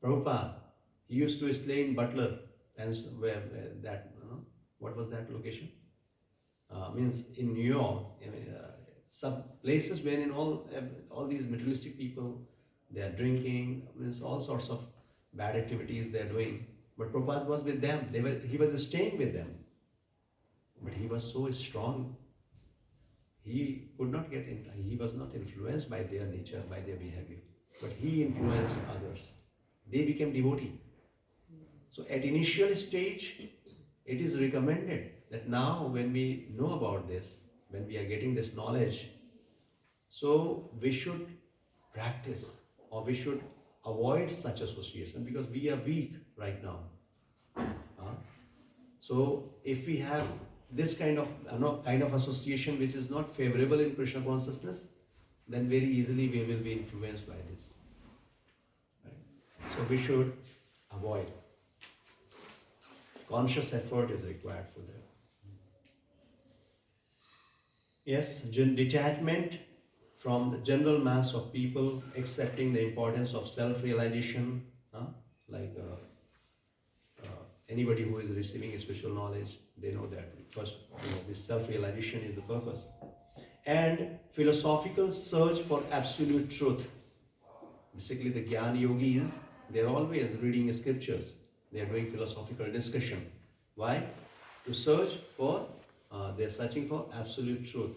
Prabhupada, he used to stay in Butler, and where that, what was that location? Means in New York, some places where in all these materialistic people, they are drinking, means all sorts of bad activities they are doing. But Prabhupada was with them. He was staying with them. But he was so strong. He could not get in. He was not influenced by their nature, by their behavior. But he influenced others. They became devotee. So at initial stage, it is recommended that now when we know about this, when we are getting this knowledge, so we should practice or we should avoid such association because we are weak right now. So if we have this kind of association which is not favorable in Krishna consciousness, then very easily we will be influenced by this. Right? So we should avoid. Conscious effort is required for that. Yes, detachment from the general mass of people, accepting the importance of self-realization, like anybody who is receiving spiritual knowledge, they know that first, this self-realization is the purpose. And philosophical search for absolute truth. Basically, the Jnana Yogis, they are always reading scriptures. They are doing philosophical discussion. Why? To search for, they are searching for absolute truth.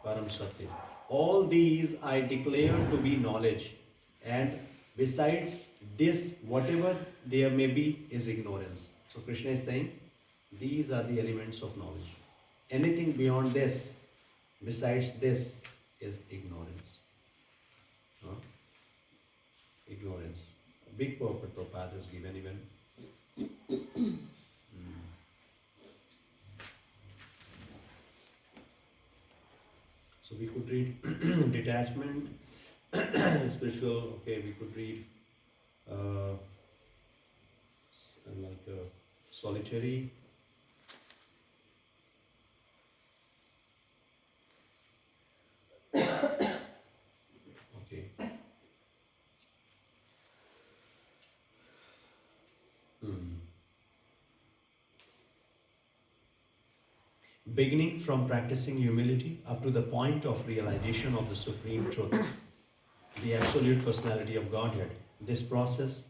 Param Satya. All these I declare to be knowledge. And besides this, whatever there may be is ignorance. So Krishna is saying, these are the elements of knowledge. Anything beyond this, besides this, is ignorance. Ignorance. A big purport Prabhupada is given even. So we could read detachment, spiritual, okay, we could read solitary. Okay. Beginning from practicing humility up to the point of realization of the supreme truth, the absolute personality of Godhead. This process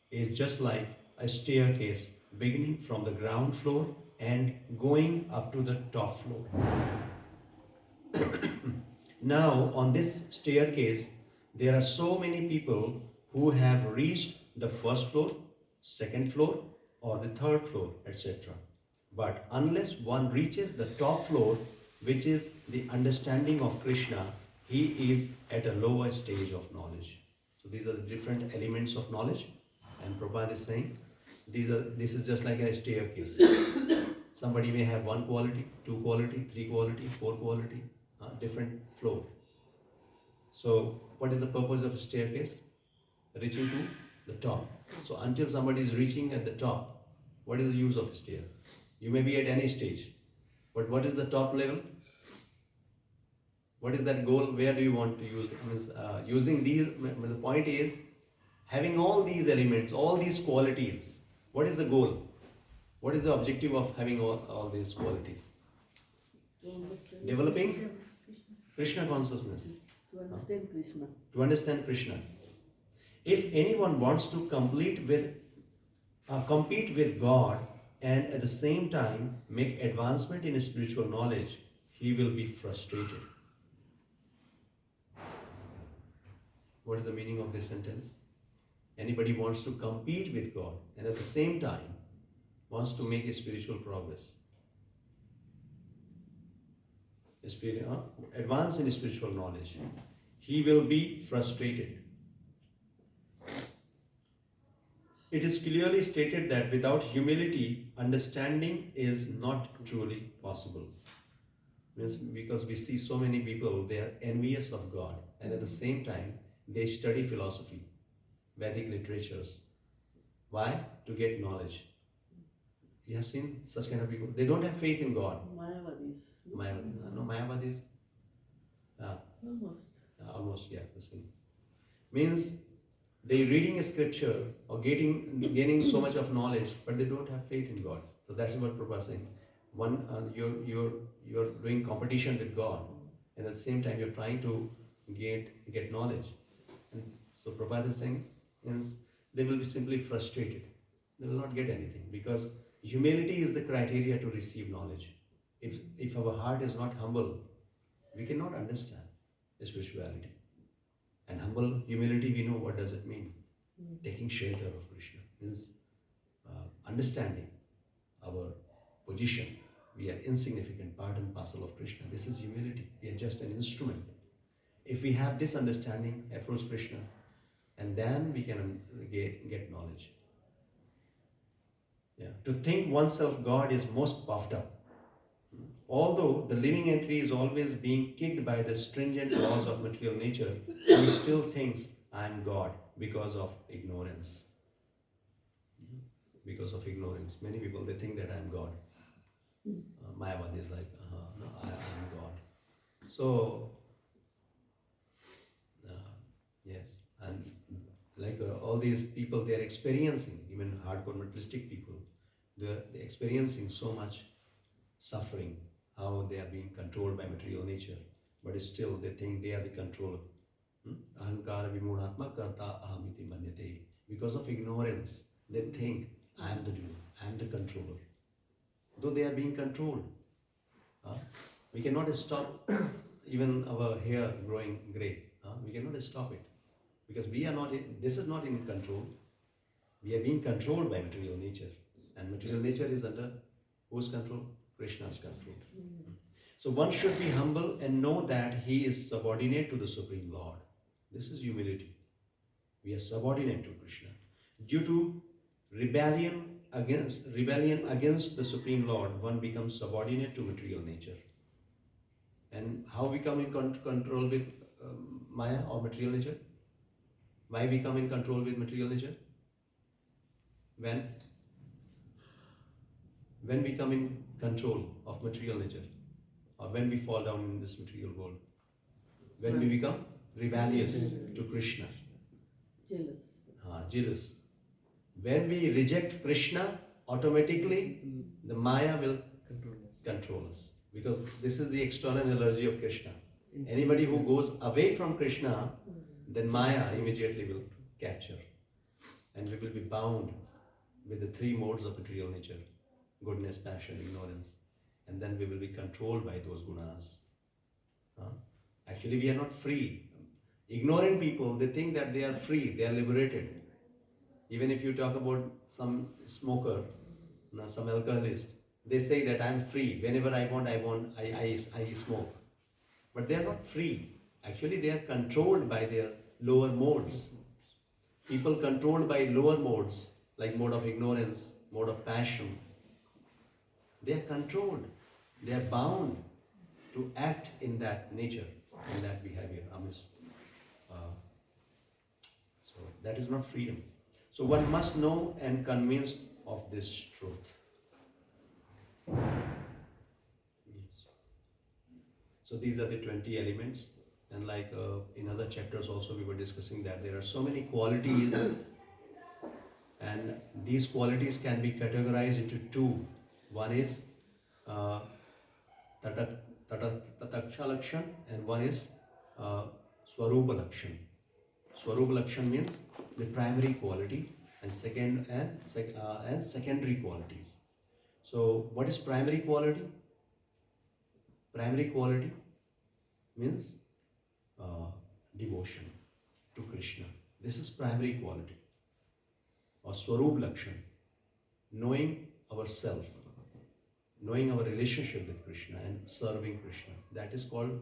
is just like a staircase beginning from the ground floor and going up to the top floor. Now, on this staircase, there are so many people who have reached the first floor, second floor, or the third floor, etc. But unless one reaches the top floor, which is the understanding of Krishna, he is at a lower stage of knowledge. So these are the different elements of knowledge. And Prabhupada is saying, this is just like a staircase. Somebody may have 1 quality, 2 quality, 3 quality, 4 quality, different floor. So what is the purpose of a staircase? Reaching to the top. So until somebody is reaching at the top, what is the use of a stair? You may be at any stage, but what is the top level? What is that goal? Where do you want to use it? Using these, the point is, having all these elements, all these qualities, what is the goal? What is the objective of having all these qualities? Developing Krishna consciousness. To understand Krishna. To understand Krishna. If anyone wants to compete with God and at the same time make advancement in spiritual knowledge, he will be frustrated. What is the meaning of this sentence? Anybody wants to compete with God and at the same time wants to make a spiritual progress, advance in spiritual knowledge, he will be frustrated. It is clearly stated that without humility, understanding is not truly possible. Means because we see so many people, they are envious of God, and at the same time, they study philosophy, Vedic literatures. Why? To get knowledge. You have seen such kind of people. They don't have faith in God. Mayavadis. Mayavadis. Almost. Almost, yeah, the same. Means they reading a scripture or gaining so much of knowledge, but they don't have faith in God. So that's what Prabhupada is saying. One, you're doing competition with God, and at the same time you're trying to get knowledge. And so Prabhupada is saying, is they will be simply frustrated. They will not get anything because humility is the criteria to receive knowledge. If our heart is not humble, we cannot understand spirituality. And humble humility, we know what does it mean. Taking shelter of Krishna means understanding our position. We are insignificant, part and parcel of Krishna. This is humility. We are just an instrument. If we have this understanding, approach Krishna, and then we can get knowledge. Yeah. To think oneself God is most puffed up. Although the living entity is always being kicked by the stringent laws of material nature, he still thinks I am God because of ignorance. Because of ignorance. Many people, they think that I am God. Mayavadi is like, no, I am God. So, yes, and like all these people, they are experiencing, even hardcore materialistic people, they're experiencing so much suffering, how they are being controlled by material nature, but still they think they are the controller. Ahankara vimudhatma karta ahamiti manyate. Because of ignorance, they think I am the doer, I am the controller. Though they are being controlled. We cannot stop even our hair growing grey. We cannot stop it. Because we are not, this is not in control. We are being controlled by material nature. And material nature is under whose control? Krishna's control. So one should be humble and know that he is subordinate to the Supreme Lord. This is humility. We are subordinate to Krishna. Due to rebellion against the Supreme Lord, one becomes subordinate to material nature. And how we come in control with Maya or material nature? Why we come in control with material nature? When we come in control of material nature, or when we fall down in this material world, when we become rebellious to Krishna, jealous. When we reject Krishna, automatically the Maya will control us, because this is the external energy of Krishna. Anybody who goes away from Krishna, then Maya immediately will capture, and we will be bound with the three modes of material nature: goodness, passion, ignorance, and then we will be controlled by those gunas. Actually, we are not free. Ignorant people, they think that they are free, they are liberated. Even if you talk about some smoker, some alcoholist, they say that I am free. Whenever I want, I smoke. But they are not free. Actually, they are controlled by their lower modes. People controlled by lower modes, like mode of ignorance, mode of passion, they are controlled. They are bound to act in that nature, in that behavior. So that is not freedom. So one must know and convinced of this truth. Yes. So these are the 20 elements, and like in other chapters also we were discussing that there are so many qualities, and these qualities can be categorized into two. One is Tataksha Lakshan, and one is Swarupa Lakshan. Swarupa Lakshan means the primary quality, and secondary qualities. So what is primary quality? Primary quality means devotion to Krishna. This is primary quality. or Swarup Lakshan, knowing ourself, knowing our relationship with Krishna and serving Krishna. That is called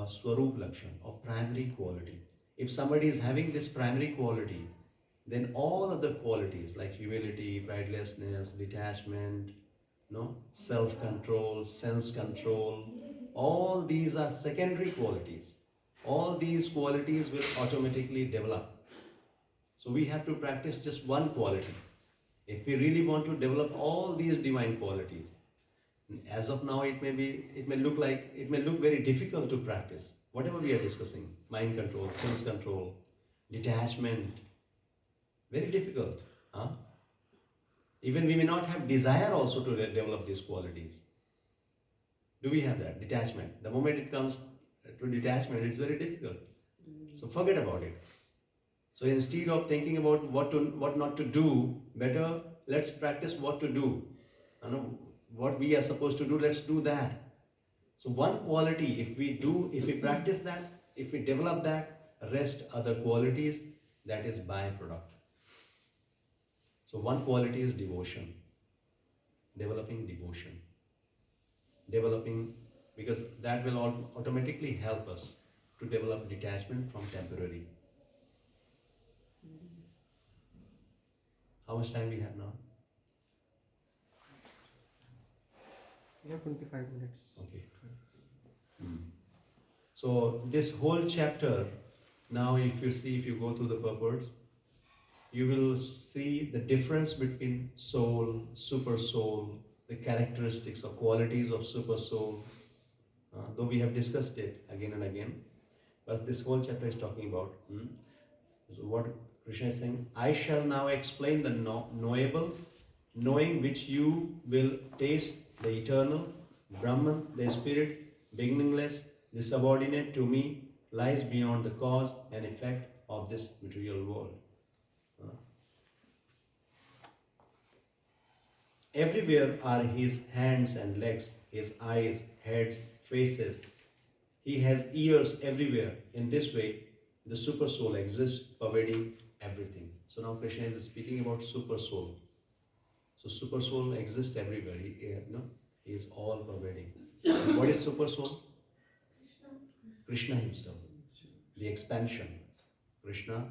Swarup Lakshan, or primary quality. If somebody is having this primary quality, then all other qualities like humility, pridelessness, detachment, no, self-control, sense control, all these are secondary qualities. All these qualities will automatically develop. So we have to practice just one quality. If we really want to develop all these divine qualities, as of now it may look very difficult to practice. Whatever we are discussing, mind control, sense control, detachment, very difficult. Huh? Even we may not have desire also to develop these qualities. Do we have that? Detachment. The moment it comes to detachment, it's very difficult. So forget about it. So instead of thinking about what not to do, better let's practice what to do. You know, what we are supposed to do, let's do that. So one quality, if we practice that, if we develop that, rest other qualities, that is byproduct. So one quality is devotion. Developing devotion. Developing, because that will automatically help us to develop detachment from temporary. How much time we have now? We have 25 minutes. Okay. So this whole chapter, now if you go through the purports, you will see the difference between soul, super soul, the characteristics or qualities of super soul. Though we have discussed it again and again, but this whole chapter is talking about. So what Krishna is saying, I shall now explain the knowable, knowing which you will taste the eternal, Brahman, the spirit, beginningless, the subordinate to me, lies beyond the cause and effect of this material world. Everywhere are his hands and legs, his eyes, heads, faces. He has ears everywhere. In this way, the super soul exists, pervading everything. So now Krishna is speaking about super soul. So super soul exists everywhere. He is all pervading. What is super soul? Krishna himself. The expansion. Krishna's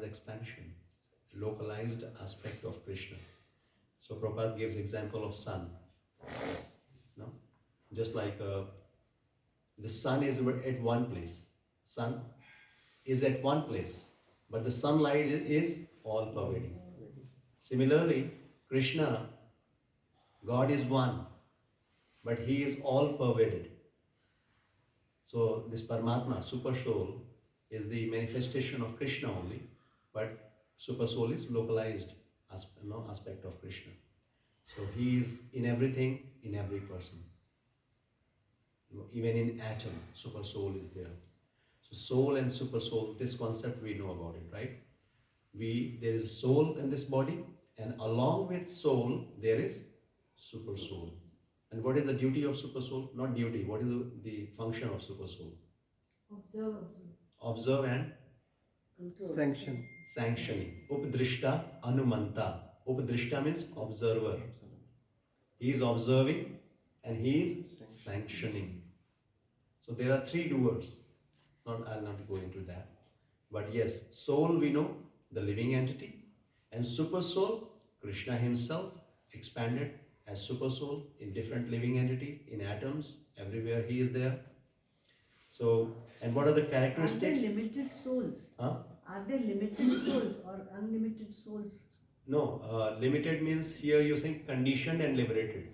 expansion. Localized aspect of Krishna. So Prabhupada gives example of sun. No? Just like the sun is at one place. Sun is at one place, but the sunlight is all pervading. Similarly, Krishna, God is one, but he is all pervaded. So this Paramatma, super soul, is the manifestation of Krishna only, but super soul is localized aspect of Krishna. So he is in everything, in every person. Even in atom, super soul is there. So soul and super soul, this concept we know about it, right? There is soul in this body, and along with soul, there is super soul. And what is the duty of super soul? Not duty, what is the function of super soul? Observe and Sanction. sanctioning. Upadrishta Anumanta. Upadrishta means observer. He is observing and he is sanctioning. So there are three doers. I'll not go into that. But yes, soul we know, the living entity, and super soul, Krishna himself expanded as super soul in different living entity, in atoms, everywhere he is there. So, and what are the characteristics? Are they limited souls? Huh? Are they limited souls or unlimited souls? No, limited means here you're saying conditioned and liberated.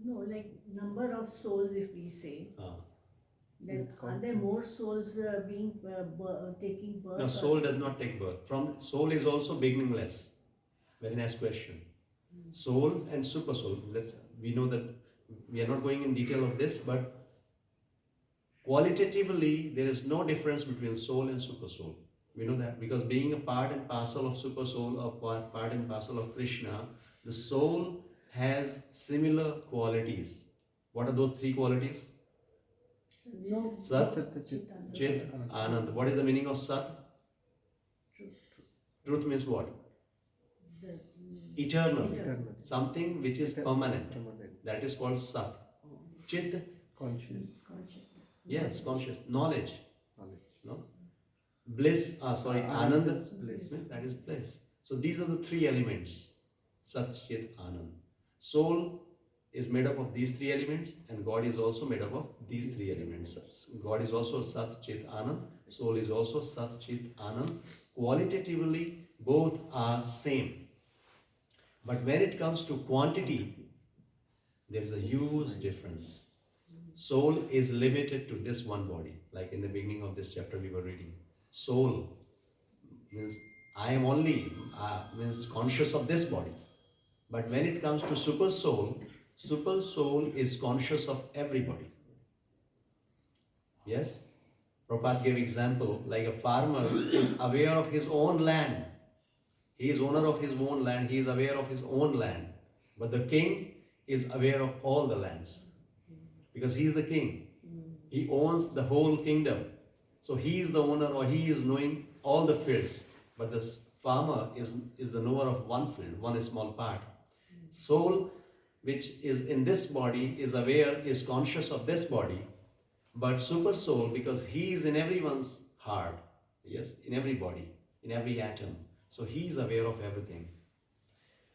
No, like number of souls if we say. Then are there more souls taking birth? No, soul does not take birth. Soul is also beginningless. Very nice question. Soul and super soul. We know that we are not going in detail of this, but qualitatively there is no difference between soul and super soul. We know that because being a part and parcel of super soul or part and parcel of Krishna, the soul has similar qualities. What are those three qualities? No. Sat, Chit, Anand. What is the meaning of Sat? Truth means what? eternal, Eternal. something which is permanent. Permanent. That is called Sat. Chit, Conscious. Consciousness. yes, conscious, knowledge. Knowledge. No? Bliss, Anand Anand, is bliss. means that is bliss. So these are the three elements, Sat, Chit, Anand. Soul is made up of these three elements, and God is also made up of these three elements. God is also Sat, Chit, Anand. Soul is also Sat, Chit, Anand. Qualitatively, both are same. But when it comes to quantity, there is a huge difference. Soul is limited to this one body, like in the beginning of this chapter we were reading. Soul means I am only means conscious of this body. But when it comes to super soul is conscious of everybody. Yes? Prabhupada gave example like a farmer is aware of his own land. He is owner of his own land. He is aware of his own land. But the king is aware of all the lands. Because he is the king. He owns the whole kingdom. So he is the owner, or he is knowing all the fields. But the farmer is the knower of one field, one small part. Soul, which is in this body, is aware, is conscious of this body. But super soul, because he is in everyone's heart, yes, in every body, in every atom. So he is aware of everything.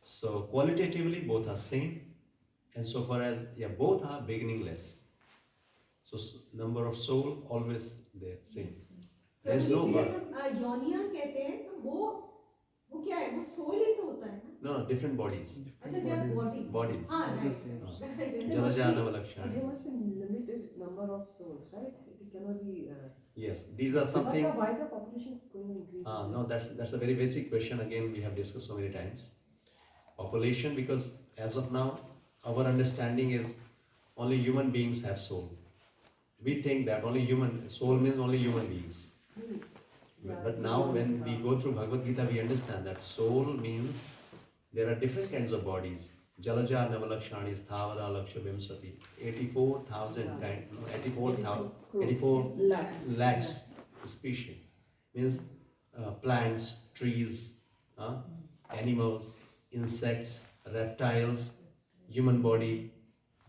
So qualitatively, both are same. And so far as, both are beginningless. So number of soul always there, same. There is no birth. योनियां कहते हैं तो वो क्या है, वो soul ही तो होता है ना? No, different bodies. अच्छा, they are bodies. Bodies. हाँ, right. There must Jalaja be- Navalakshana. There must be limited number of souls, right? It cannot be. Yes, these are something. Why the population is going to increase? No, that's a very basic question. Again, we have discussed so many times. Population, because as of now, our understanding is only human beings have soul. We think that soul means only human beings. But now when we go through Bhagavad Gita, we understand that soul means there are different kinds of bodies. Jalaja Navalakshani Sthavara Laksha Vimsati. 84 lakhs species. Means plants, trees, animals, insects, reptiles, human body,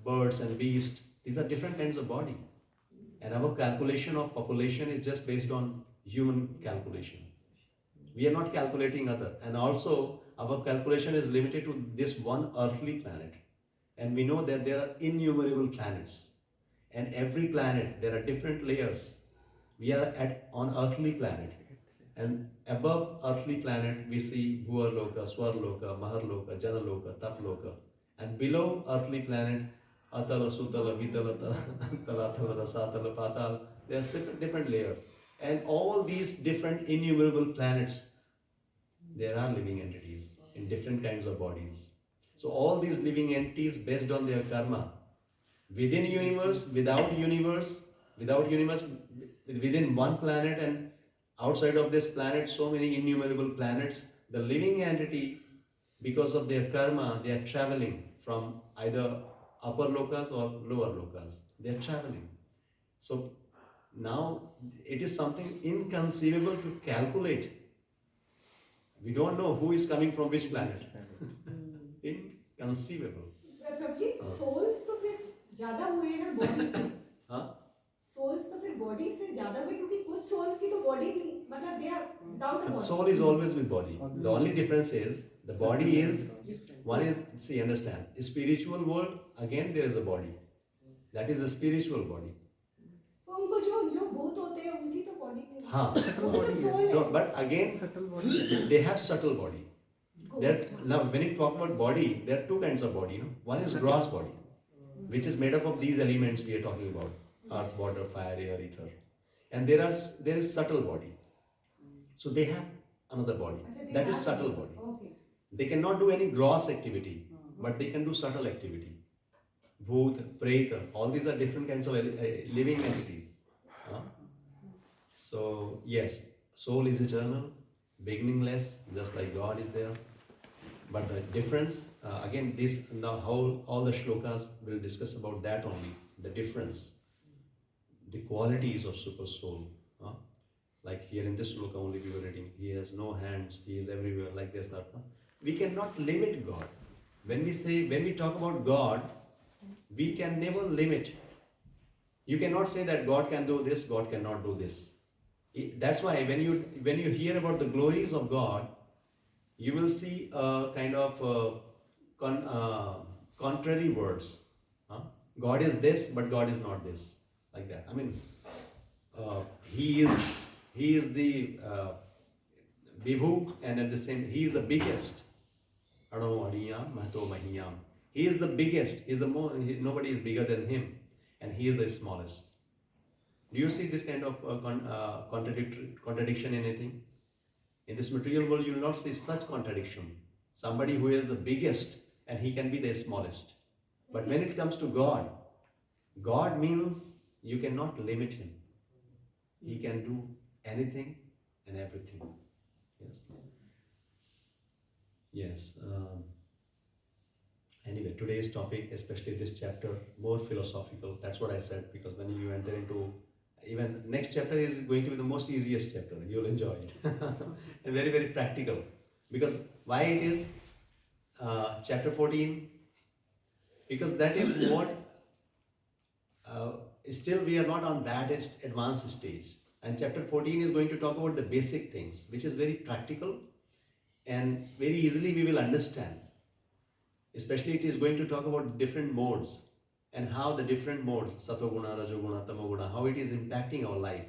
birds and beasts. These are different kinds of body. And our calculation of population is just based on human calculation. We are not calculating other. And also, our calculation is limited to this one earthly planet. And we know that there are innumerable planets. And every planet, there are different layers. We are on earthly planet. And above earthly planet, we see Bhuvarloka, Swarloka, Maharloka, Janaloka, Taploka. And below earthly planet, Atala, Sutala, Vitala, Talatala, Rasatala, Patal. There are different layers. And all these different innumerable planets, there are living entities in different kinds of bodies. So all these living entities based on their karma, within universe, without universe, within one planet and outside of this planet, so many innumerable planets, the living entity, because of their karma, they are traveling from either upper lokas or lower lokas. They are traveling. So now it is something inconceivable to calculate. We don't know who is coming from which planet. Inconceivable. Prabhuji, souls तो फिर ज़्यादा हुए ना body से. हाँ? Souls तो फिर body से ज़्यादा हुए, क्योंकि कुछ souls की तो body नहीं, मतलब they are without a body. Soul is always with body. The only difference is the body is, one is, see, understand, spiritual world, again there is a body. That is a spiritual body. तो उनको जो भूत होते हैं उनकी तो body नहीं. हाँ. वो तो soul है. No, but again, Subtle body. they have subtle body. Now, when you talk about body, there are two kinds of body. One is gross body, which is made up of these elements we are talking about: earth, water, fire, air, ether. And there is subtle body. So they have another body. That is subtle body. Okay. They cannot do any gross activity, but they can do subtle activity. Bhoot, Preta, all these are different kinds of living entities. So yes, soul is eternal, beginningless, just like God is there. But the difference, again, all the shlokas will discuss about that only, the difference, the qualities of super soul. Like here in this shloka only we were reading, he has no hands, he is everywhere, like this. we cannot limit God. When we talk about God, we can never limit. You cannot say that God can do this, God cannot do this. That's why when you hear about the glories of God, you will see a kind of contrary words. Huh? God is this, but God is not this. Like that. I mean, he is the Vibhu, and at the same, he is the biggest. Ado Adiyam, Mahto Mahiyam. He is the biggest. He is the nobody is bigger than him, and he is the smallest. Do you see this kind of contradiction in anything? In this material world, you will not see such contradiction. Somebody who is the biggest and he can be the smallest. But when it comes to God, God means you cannot limit him. He can do anything and everything. Yes. Yes. Anyway, today's topic, especially this chapter, more philosophical. That's what I said, because when you enter into even next chapter is going to be the most easiest chapter. You'll enjoy it. And very, very practical. Because why it is chapter 14? Because that is what still we are not on that advanced stage. And chapter 14 is going to talk about the basic things, which is very practical and very easily we will understand. Especially it is going to talk about different modes and how the different modes, Satoguna, Rajoguna, Tamoguna, how it is impacting our life.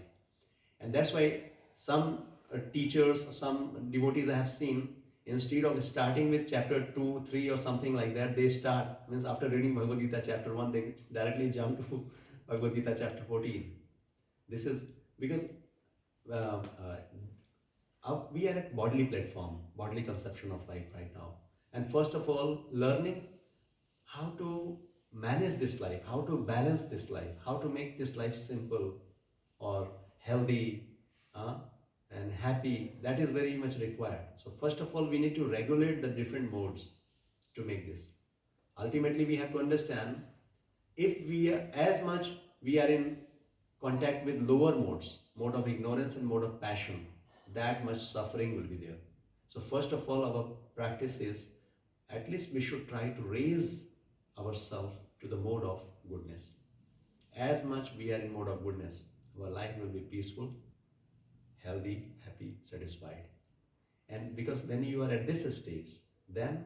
And that's why some teachers, some devotees I have seen, instead of starting with chapter 2, 3 or something like that, they start, means after reading Bhagavad Gita chapter 1, they directly jump to Bhagavad Gita chapter 14. This is because we are at bodily platform, bodily conception of life right now. And first of all, learning how to manage this life, how to balance this life, how to make this life simple or healthy and happy, that is very much required. So first of all, we need to regulate the different modes to make this. Ultimately, we have to understand if we are, as much we are in contact with lower modes, mode of ignorance and mode of passion, that much suffering will be there. So first of all, our practice is, at least we should try to raise ourselves to the mode of goodness. As much we are in mode of goodness, our life will be peaceful, healthy, happy, satisfied. And because when you are at this stage, then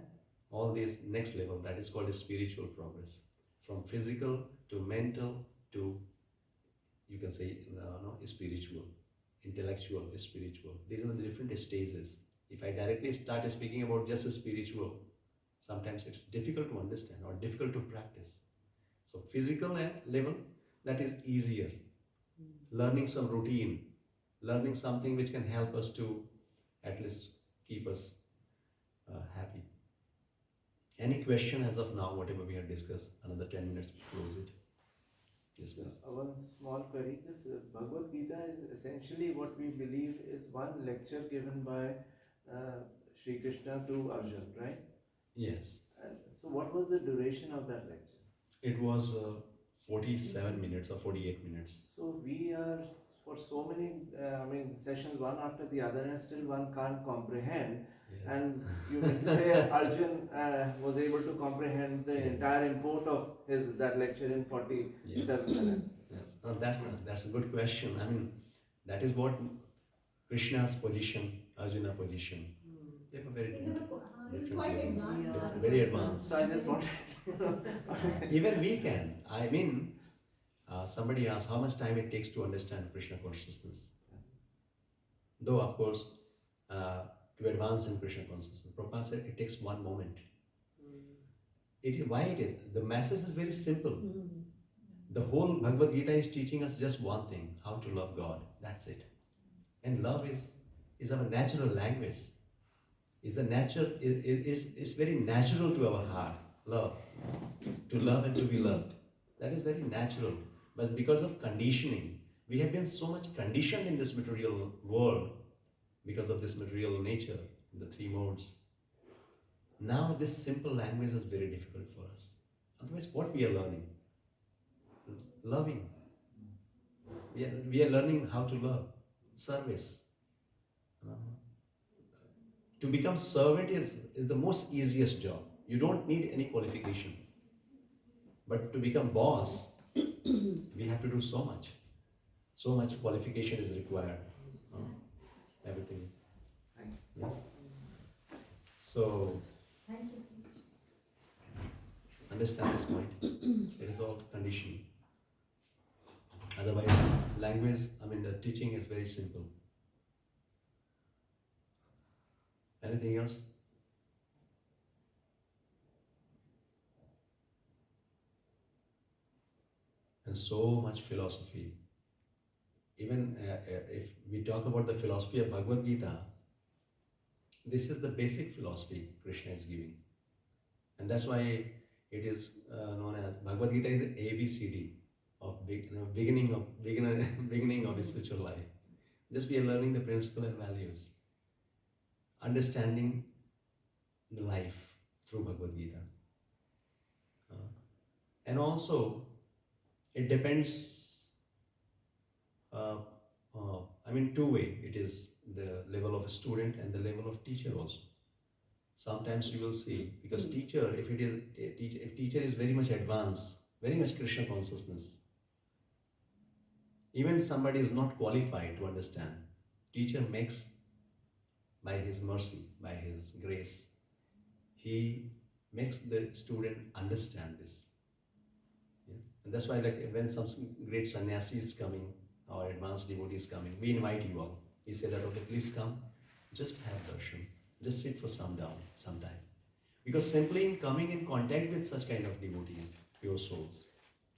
all this next level, that is called a spiritual progress. From physical to mental to, you can say, spiritual, intellectual, spiritual. These are the different stages. If I directly start speaking about just a spiritual, sometimes it's difficult to understand or difficult to practice. So physical level, that is easier. Learning some routine, learning something which can help us to at least keep us happy. Any question as of now, whatever we have discussed, another 10 minutes to close it. Yes, please. One small query. This Bhagavad Gita is essentially what we believe is one lecture given by Sri Krishna to Arjun, right? Yes. And so what was the duration of that lecture? It was 47 minutes or 48 minutes. So we are for so many, sessions one after the other, and still one can't comprehend. Yes. And you mean to say Arjun was able to comprehend the entire import of that lecture in 47 minutes? Yes. No, that's a good question. I mean, that is what Krishna's position, Arjuna's position. They were very different. Very advanced. So I just wanted Even we can. I mean, somebody asked how much time it takes to understand Krishna consciousness. Though, of course, to advance in Krishna consciousness, Prabhupada said it takes one moment. Why it is? The message is very simple. The whole Bhagavad Gita is teaching us just one thing, how to love God. That's it. And love is our natural language. Is very natural to our heart. Love. To love and to be loved. That is very natural. But because of conditioning, we have been so much conditioned in this material world because of this material nature, the three modes. Now this simple language is very difficult for us. Otherwise, what we are learning? Loving. We are learning how to love. Service. To become servant is the most easiest job. You don't need any qualification. But to become boss, we have to do so much. So much qualification is required. Everything. Yes. So, understand this point. It is all conditioning. Otherwise, language, the teaching is very simple. Anything else? And so much philosophy. Even if we talk about the philosophy of Bhagavad Gita, this is the basic philosophy Krishna is giving. And that's why it is known as Bhagavad Gita is the ABCD of beginning of spiritual life. Just we are learning the principle and values, understanding the life through Bhagavad Gita. And also, it depends, two way. It is the level of a student and the level of teacher also. Sometimes you will see, because teacher, if teacher is very much advanced, very much Krishna consciousness, even somebody is not qualified to understand, teacher makes, by his mercy, by his grace, he makes the student understand this. Yeah? And that's why, like, when some great sannyasis is coming or advanced devotees coming, we invite you all. We say that, okay, please come, just have darshan, just sit for some time. Because simply in coming in contact with such kind of devotees, pure souls,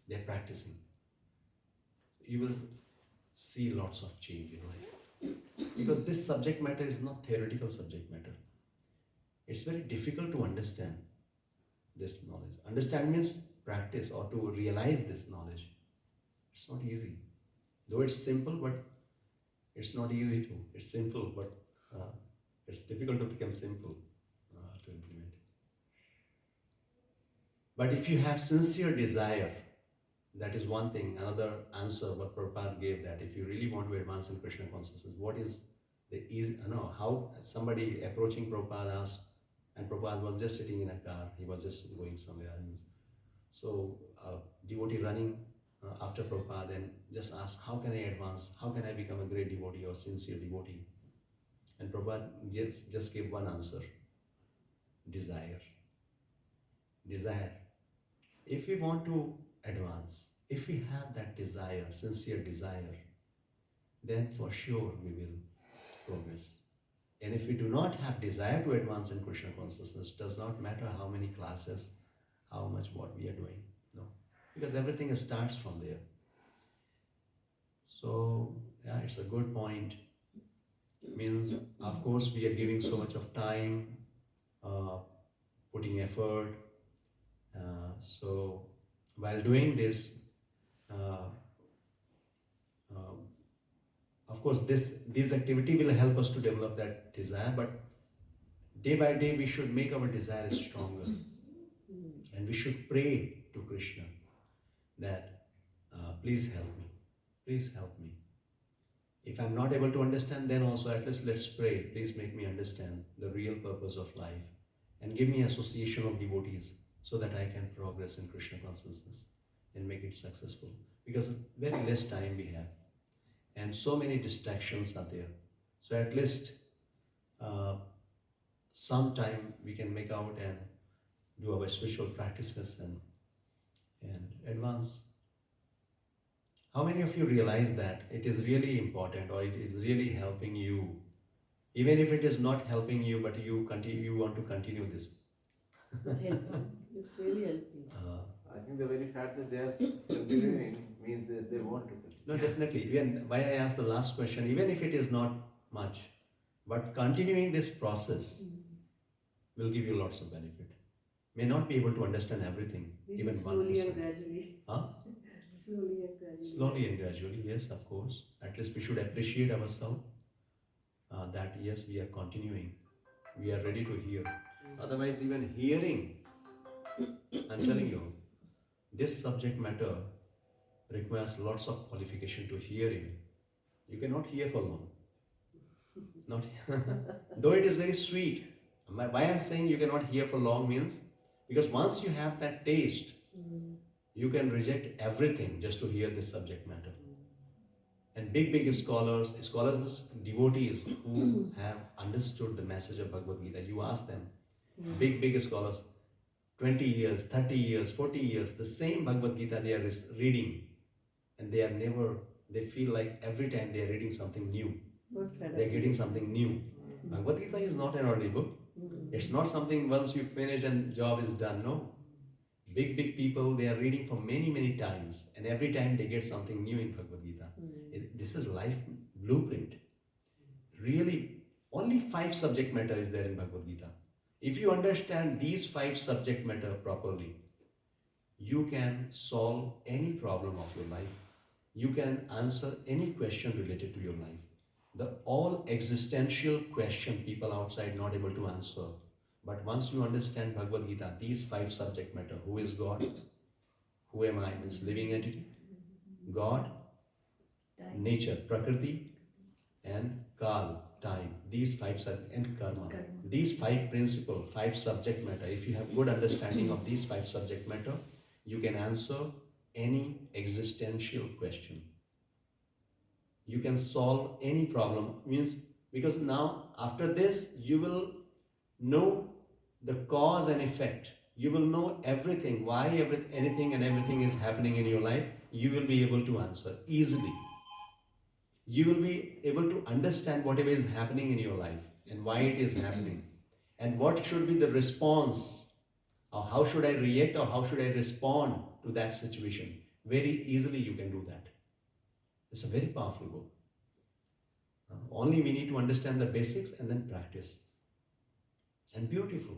they're practicing, you will see lots of change in life. Because this subject matter is not theoretical subject matter. It's very difficult to understand this knowledge. Understand means practice, or to realize this knowledge. It's not easy. Though it's simple, but it's not easy to. It's simple, but it's difficult to become simple to implement. But if you have sincere desire, that is one thing. Another answer what Prabhupada gave, that if you really want to advance in Krishna consciousness, what is the easy, how somebody approaching Prabhupada asked, and Prabhupada was just sitting in a car, he was just going somewhere. So devotee running after Prabhupada and just asked, how can I advance? How can I become a great devotee or sincere devotee? And Prabhupada just gave one answer: desire. Desire. If we want to advance, if we have that desire, sincere desire, then for sure we will progress. And if we do not have desire to advance in Krishna consciousness, does not matter how many classes, how much what we are doing. No. Because everything starts from there. So, yeah, it's a good point. Means, of course, we are giving so much of time, putting effort. So, while doing this, of course, this activity will help us to develop that desire, but day by day we should make our desire stronger. And we should pray to Krishna that, please help me, please help me. If I'm not able to understand, then also at least let's pray, please make me understand the real purpose of life and give me association of devotees so that I can progress in Krishna consciousness and make it successful. Because very less time we have and so many distractions are there. So at least some time we can make out and do our spiritual practices and advance. How many of you realize that it is really important, or it is really helping you, even if it is not helping you, but you want to continue this? It's helping. It's really helping. I think the very fact that they are continuing means that they want to continue. No, definitely. Even why I asked the last question, even if it is not much, but continuing this process will give you lots of benefit. May not be able to understand everything, Maybe even 1%. slowly and gradually. Huh? Slowly and gradually. Slowly and gradually, yes, of course. At least we should appreciate ourselves that yes, we are continuing. We are ready to hear. Otherwise, even hearing, I'm telling you, this subject matter requires lots of qualification to hear it. You cannot hear for long. Not though it is very sweet. Why I'm saying you cannot hear for long means because once you have that taste, you can reject everything just to hear this subject matter. And big scholars, devotees who have understood the message of Bhagavad Gita, you ask them, big scholars, 20 years, 30 years, 40 years, the same Bhagavad Gita they are reading, and they feel like every time they are reading something new, they're getting something new. Bhagavad Gita is not an ordinary book. It's not something once you finish and job is done. No. Big people, they are reading for many times, and every time they get something new in Bhagavad Gita. This is life blueprint. Really, only 5 subject matter is there in Bhagavad Gita. If you understand these 5 subject matter properly, you can solve any problem of your life. You can answer any question related to your life. The all existential question people outside not able to answer. But once you understand Bhagavad Gita, these 5 subject matter, who is God? Who am I? Means living entity. God, nature, Prakriti, and Kal, time. These 5 and karma. These 5 principles, 5 subject matter. If you have good understanding of these 5 subject matter, you can answer any existential question. You can solve any problem. Means because now after this you will know the cause and effect. You will know everything, why anything and everything is happening in your life. You will be able to answer easily. You will be able to understand whatever is happening in your life and why it is happening and what should be the response, or how should I react, or how should I respond to that situation. Very easily you can do that. It's a very powerful book. Only we need to understand the basics and then practice. And beautiful.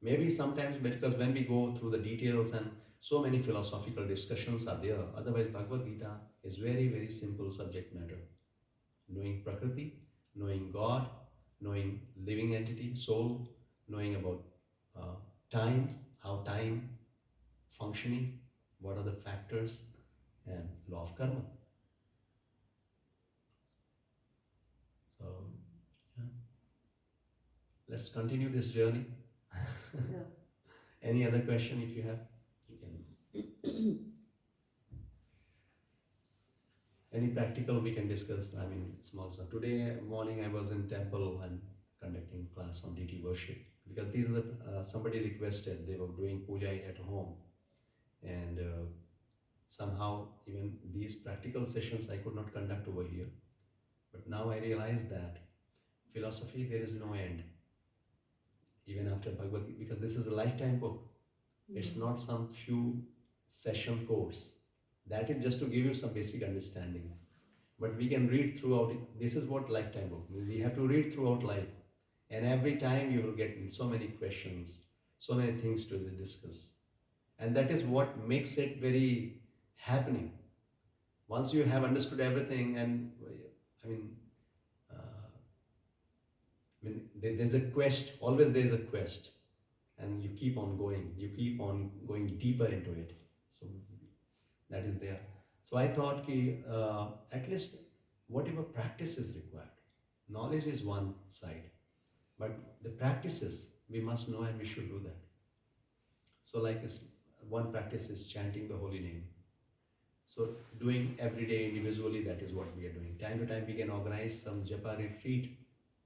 Maybe sometimes, because when we go through the details and so many philosophical discussions are there, otherwise Bhagavad Gita is very simple subject matter. Knowing Prakriti, knowing God, knowing living entity, soul, knowing about time, how time functioning, what are the factors, and law of karma. So, yeah. Let's continue this journey. Yeah. Any other question if you have? You can. Any practical we can discuss. I mean, small stuff. Today morning I was in temple and conducting class on deity worship because these are the, somebody requested, they were doing puja at home, and somehow even these practical sessions I could not conduct over here. But now I realize that philosophy, there is no end. Even after Bhagavad Gita, because this is a lifetime book. It's not some few session course. That is just to give you some basic understanding. But we can read throughout it. This is what lifetime book means. We have to read throughout life. And every time you will get so many questions, so many things to discuss. And that is what makes it very happening. Once you have understood everything, and I mean, there's a quest, always there's a quest. And you keep on going deeper into it. So that is there. So I thought at least whatever practice is required. Knowledge is one side, but the practices we must know and we should do that. So like one practice is chanting the holy name. So doing every day individually, that is what we are doing. Time to time we can organize some japa retreat.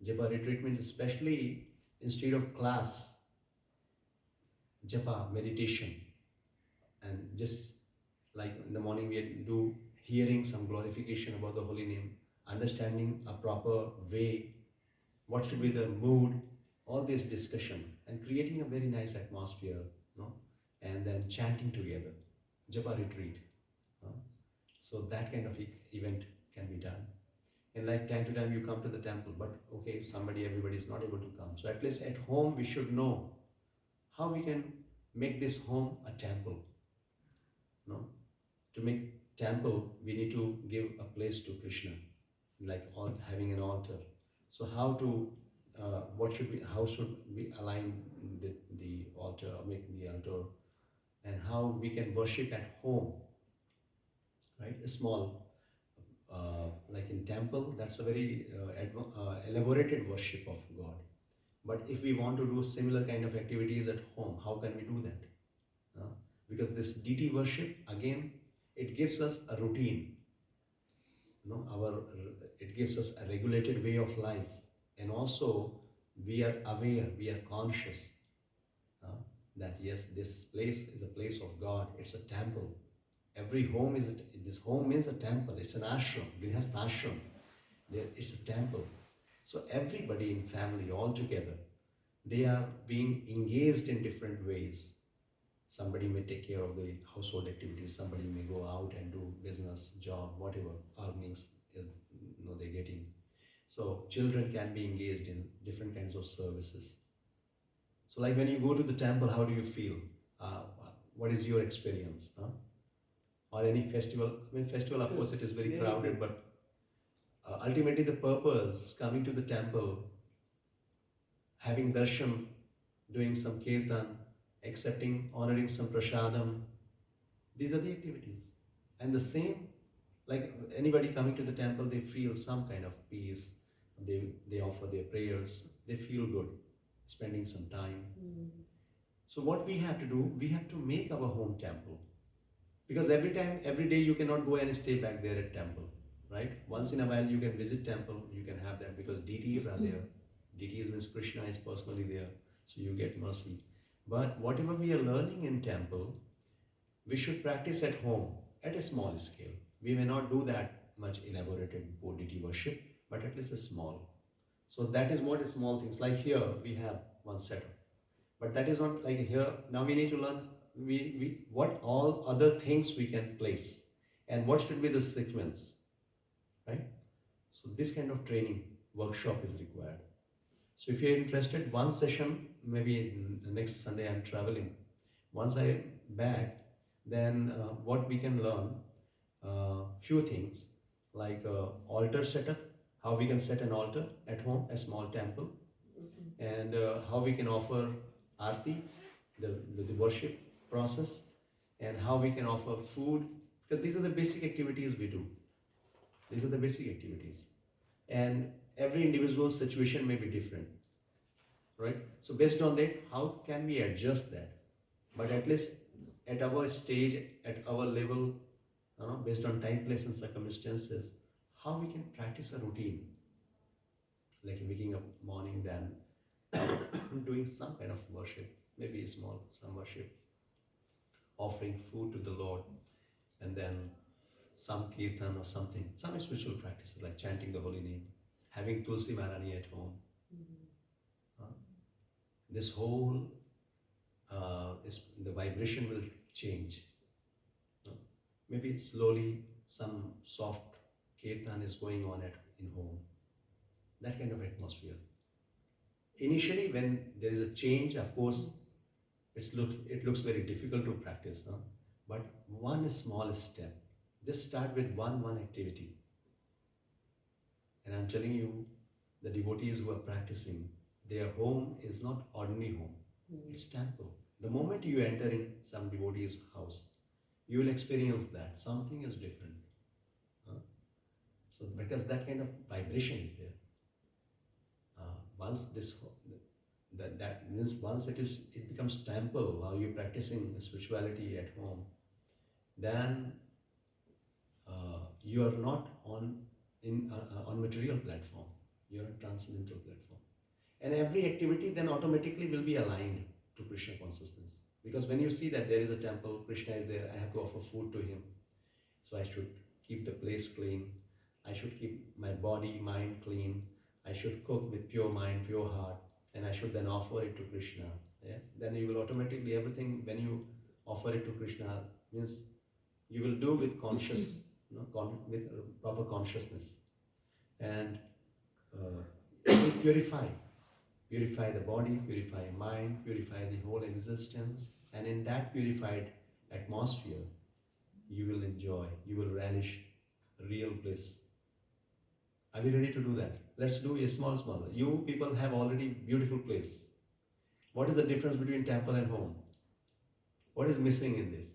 Japa retreat means especially instead of class, japa, meditation, and just like in the morning we do hearing some glorification about the holy name, understanding a proper way, what should be the mood, all this discussion, and creating a very nice atmosphere, and then chanting together, japa retreat. So that kind of event can be done. And like time to time you come to the temple, but okay, everybody is not able to come. So at least at home we should know how we can make this home a temple. No? To make temple, we need to give a place to Krishna, like having an altar. So how should we align the altar, or make the altar, and how we can worship at home, right? A small, like in in temple, that's a very elaborated worship of God. But if we want to do similar kind of activities at home, how can we do that? Because this deity worship, again, it gives us a routine. It gives us a regulated way of life, and also we are aware, we are conscious that yes, this place is a place of God. It's a temple. Every home is this home is a temple. It's an ashram, grihastha ashram. It's a temple. So everybody in family all together, they are being engaged in different ways. Somebody may take care of the household activities. Somebody may go out and do business, job, whatever earnings they're getting. So children can be engaged in different kinds of services. So like when you go to the temple, how do you feel? What is your experience? Or any festival? I mean, festival, of course, it is very crowded, but ultimately the purpose, coming to the temple, having darshan, doing some kirtan, accepting, honoring some prasadam, these are the activities. And the same, like anybody coming to the temple, they feel some kind of peace. They offer their prayers. They feel good, spending some time. So what we have to do, we have to make our home temple. Because every day you cannot go and stay back there at temple, right? Once in a while you can visit temple, you can have that because deities are there. Deities means Krishna is personally there, so you get mercy. But whatever we are learning in temple, we should practice at home at a small scale. We may not do that much elaborated deity worship, but at least a small. So that is what small things. Like here we have one setup, but that is not like here. Now we need to learn what all other things we can place and what should be the sequence, right? So this kind of training workshop is required. So if you're interested, one session, maybe next Sunday I'm traveling. Once I'm back, then what we can learn, few things like altar setup, how we can set an altar at home, a small temple, and how we can offer arti, the worship process, and how we can offer food, because these are the basic activities we do. These are the basic activities. And every individual's situation may be different, right? So based on that, how can we adjust that? But at least at our stage, at our level, based on time, place and circumstances, how we can practice a routine, like waking up morning, then doing some kind of worship, maybe some worship, offering food to the Lord, and then some kirtan or something, some spiritual practices like chanting the holy name, having Tulsi Maharani at home. This whole, the vibration will change. Maybe slowly some soft kirtan is going on in home. That kind of atmosphere. Initially, when there is a change, of course, it looks very difficult to practice. But one small step. Just start with one activity. And I'm telling you, the devotees who are practicing, their home is not ordinary home. It's temple. The moment you enter in some devotee's house, you will experience that something is different. So because that kind of vibration is there. That means once it becomes temple, while you're practicing spirituality at home, then you are not on material platform. You are on transcendental platform, and every activity then automatically will be aligned to Krishna consciousness. Because when you see that there is a temple, Krishna is there, I have to offer food to him, so I should keep the place clean. I should keep my body, mind clean. I should cook with pure mind, pure heart, and I should then offer it to Krishna. Yes, then you will automatically, everything when you offer it to Krishna means you will do with conscious, with proper consciousness, and you will purify the body, purify mind, purify the whole existence, and in that purified atmosphere, you will enjoy, you will relish real bliss. Are we ready to do that? Let's do a small. You people have already beautiful place. What is the difference between temple and home? What is missing in this?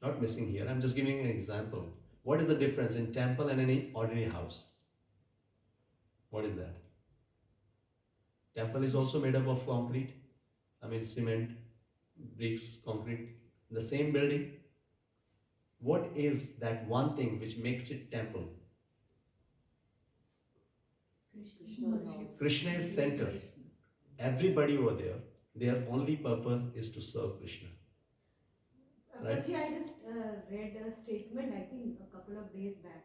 Not missing here, I'm just giving an example. What is the difference in temple and any ordinary house? What is that? Temple is also made up of concrete. I mean cement, bricks, concrete. The same building. What is that one thing which makes it temple? Krishna is center. Everybody over there, their only purpose is to serve Krishna. Right? Prabhuji, I just read a statement, I think a couple of days back,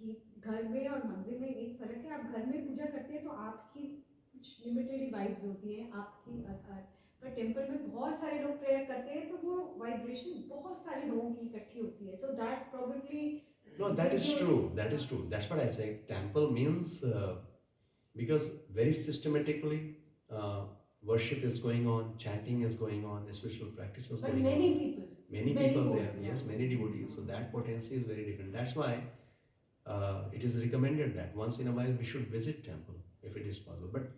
कि घर में और मंदिर में एक फर्क है. आप घर में पूजा करते हैं तो आपकी कुछ लिमिटेड ही वाइब्स होती हैं आपकी, पर टेम्पल में बहुत सारे लोग प्रेयर करते हैं तो वो वाइब्रेशन बहुत सारे लोगों की इकट्ठी होती है. So that probably. No, that is true. That is true. That's what I'm saying. Temple means because very systematically worship is going on, chanting is going on, spiritual practice is going on. But many people. Many people there, yes, many devotees. So that potency is very different. That's why it is recommended that once in a while we should visit temple if it is possible. But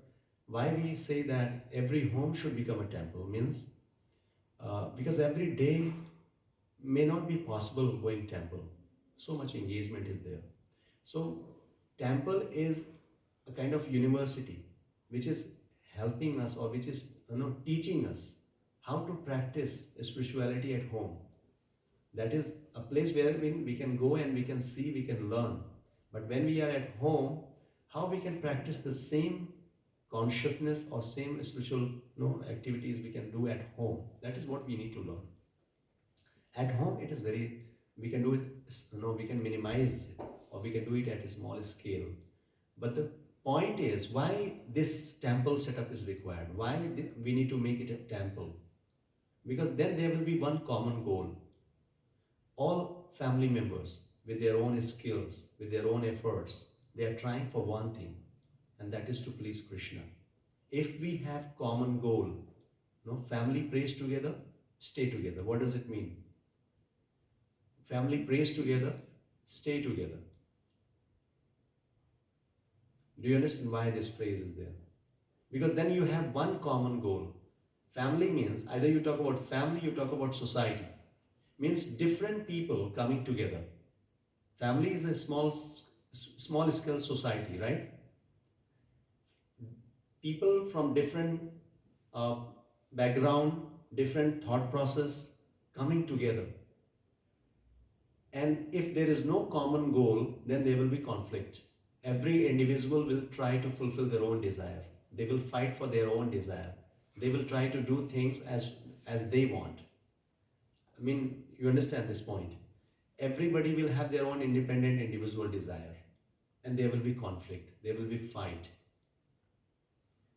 why we say that every home should become a temple means because every day may not be possible going temple. So much engagement is there. So temple is a kind of university which is helping us or which is teaching us how to practice spirituality at home. That is a place where we can go and we can see, we can learn. But when we are at home, how we can practice the same consciousness or same spiritual activities we can do at home. That is what we need to learn. At home, it is we can do it, we can minimize it or we can do it at a small scale. But the point is why this temple setup is required. Why we need to make it a temple? Because then there will be one common goal. All family members with their own skills, with their own efforts, they are trying for one thing, and that is to please Krishna. If we have common goal, family prays together, stay together. What does it mean? Family prays together, stay together. Do you understand why this phrase is there? Because then you have one common goal. Family means either you talk about family, you talk about society. Means different people coming together. Family is a small scale society, right? People from different background, different thought process coming together. And if there is no common goal, then there will be conflict. Every individual will try to fulfill their own desire. They will fight for their own desire. They will try to do things as they want. I mean, you understand this point. Everybody will have their own independent individual desire. And there will be conflict. There will be fight.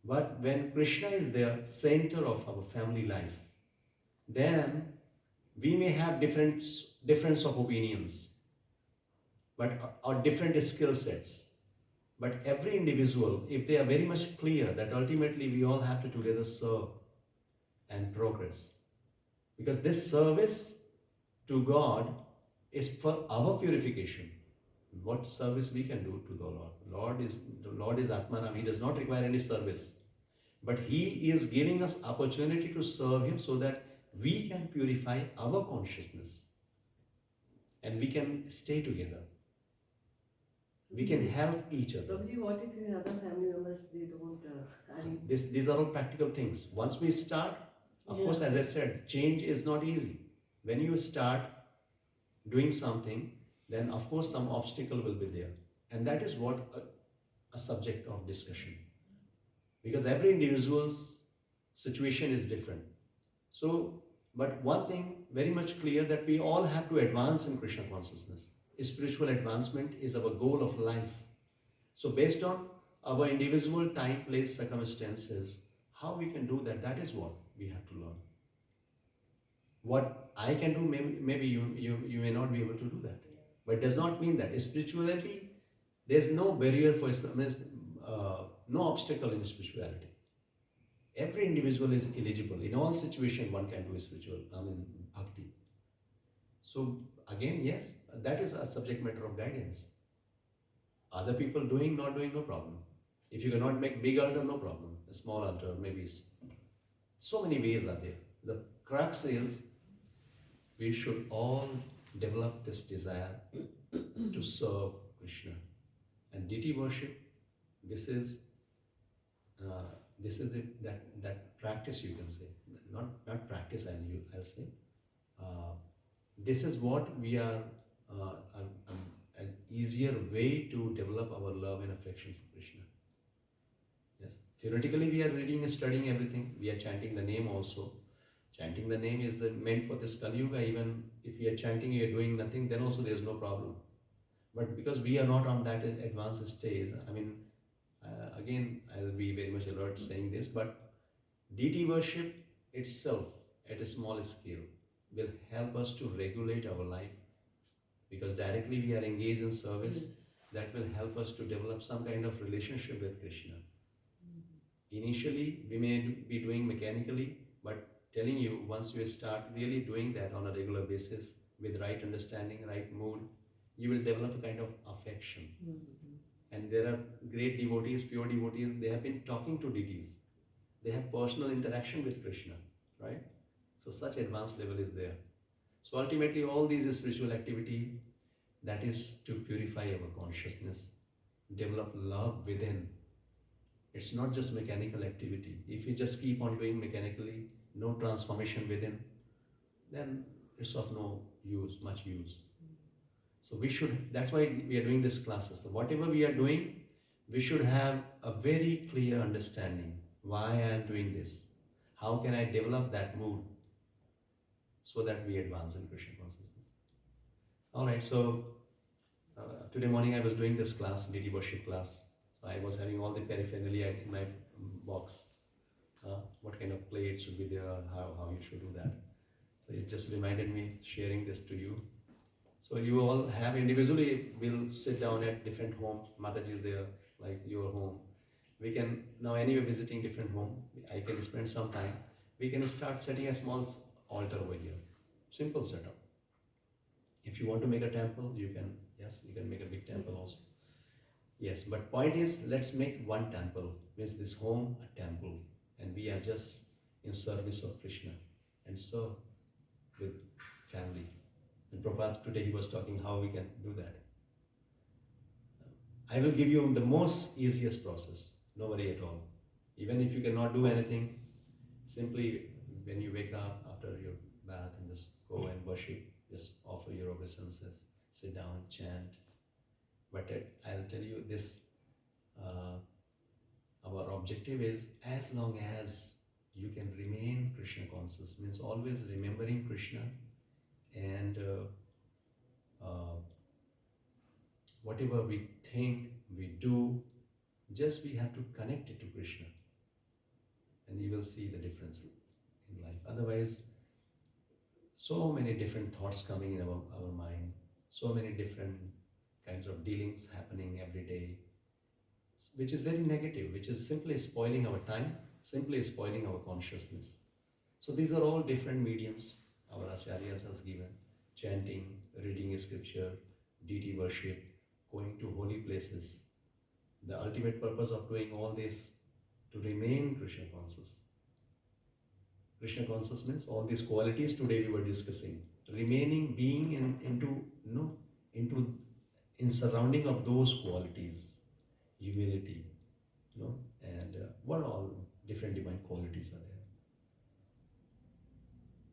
But when Krishna is the center of our family life, then we may have difference of opinions, or different skill sets. But every individual, if they are very much clear that ultimately we all have to together serve and progress. Because this service to God is for our purification. What service we can do to the Lord? The Lord is Atmanam. He does not require any service. But He is giving us opportunity to serve Him so that we can purify our consciousness. And we can stay together. We can help each other. Prabhuji, what if your other family members, they don't These are all practical things. Once we start, of course, as I said, change is not easy. When you start doing something, then of course some obstacle will be there. And that is what a subject of discussion. Because every individual's situation is different. So, but one thing very much clear that we all have to advance in Krishna consciousness. Spiritual advancement is our goal of life. So based on our individual time, place, circumstances, how we can do that, that is what we have to learn. What I can do, maybe you may not be able to do that. But it does not mean that spirituality, there's no barrier for, no obstacle in spirituality. Every individual is eligible. In all situations, one can do spiritual, bhakti. So again, yes, that is a subject matter of guidance. Other people doing, not doing, no problem. If you cannot make big altar, no problem. A small altar, maybe. So many ways are there. The crux is we should all develop this desire to serve Krishna. And deity worship, this is that practice, you can say, not practice, I'll say. This is what we are an easier way to develop our love and affection for Krishna. Yes, theoretically we are reading and studying everything. We are chanting the name also. Chanting the name is meant for this Kali Yuga. Even if we are chanting, we are doing nothing, then also there is no problem. But because we are not on that advanced stage, I mean, again, I'll be very much alert saying this, but deity worship itself at a small scale will help us to regulate our life, because directly we are engaged in service. That will help us to develop some kind of relationship with Krishna. Initially, we may be doing mechanically, but telling you, once you start really doing that on a regular basis with right understanding, right mood, you will develop a kind of affection. And there are great devotees, pure devotees, they have been talking to deities. They have personal interaction with Krishna, right? So such advanced level is there. So ultimately all these spiritual activity, that is to purify our consciousness, develop love within. It's not just mechanical activity. If you just keep on doing mechanically, no transformation within, then it's of no use, much use. So we should, that's why we are doing these classes. So whatever we are doing, we should have a very clear understanding why I am doing this. How can I develop that mood so that we advance in Krishna consciousness? Alright, so today morning I was doing this class, deity worship class. So I was having all the paraphernalia in my box. What kind of plate should be there, how you should do that. So it just reminded me sharing this to you. So you all have individually, will sit down at different homes. Mataji is there, like your home. We can, now anyway visiting different home, I can spend some time. We can start setting a small altar over here. Simple setup. If you want to make a temple, you can, yes, you can make a big temple also. Yes, but point is, let's make one temple, means this home a temple, and we are just in service of Krishna and serve with family. And Prabhupada today he was talking how we can do that. I will give you the most easiest process, no worry at all. Even if you cannot do anything, simply when you wake up after your bath and just go and worship, just offer your obeisances, sit down, chant. But I'll tell you this, our objective is, as long as you can remain Krishna conscious, means always remembering Krishna, and whatever we think, we do, just we have to connect it to Krishna, and you will see the difference in life. Otherwise, so many different thoughts coming in our mind, so many different kinds of dealings happening every day, which is very negative, which is simply spoiling our time, simply spoiling our consciousness. So these are all different mediums our acharyas has given: chanting, reading scripture, deity worship, going to holy places. The ultimate purpose of doing all this, to remain Krishna conscious. Krishna conscious means all these qualities today we were discussing. Remaining, being in surrounding of those qualities, humility, and what all different divine qualities are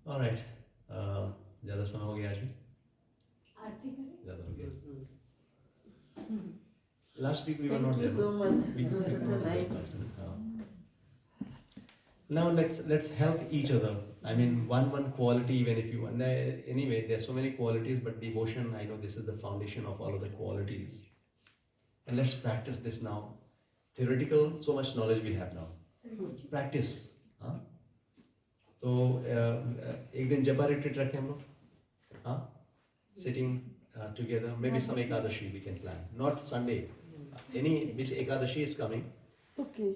there. All right. ज़्यादा समय हो गया आज भी? आरती करें? ज़्यादा हो गया. Last week we were not Thank you there. so much. We It was such a were not there nice. last week. Now let's help each other. I mean, one quality, even if you want. Anyway, there are so many qualities, but devotion, I know this is the foundation of all of the qualities. And let's practice this now. Theoretical, so much knowledge we have now. Practice. हाँ? तो एक दिन जपा retreat रखें हम लोग, हाँ? Sitting together, maybe some Ekadashi we can plan. Not Sunday. Any which Ekadashi is coming. Okay.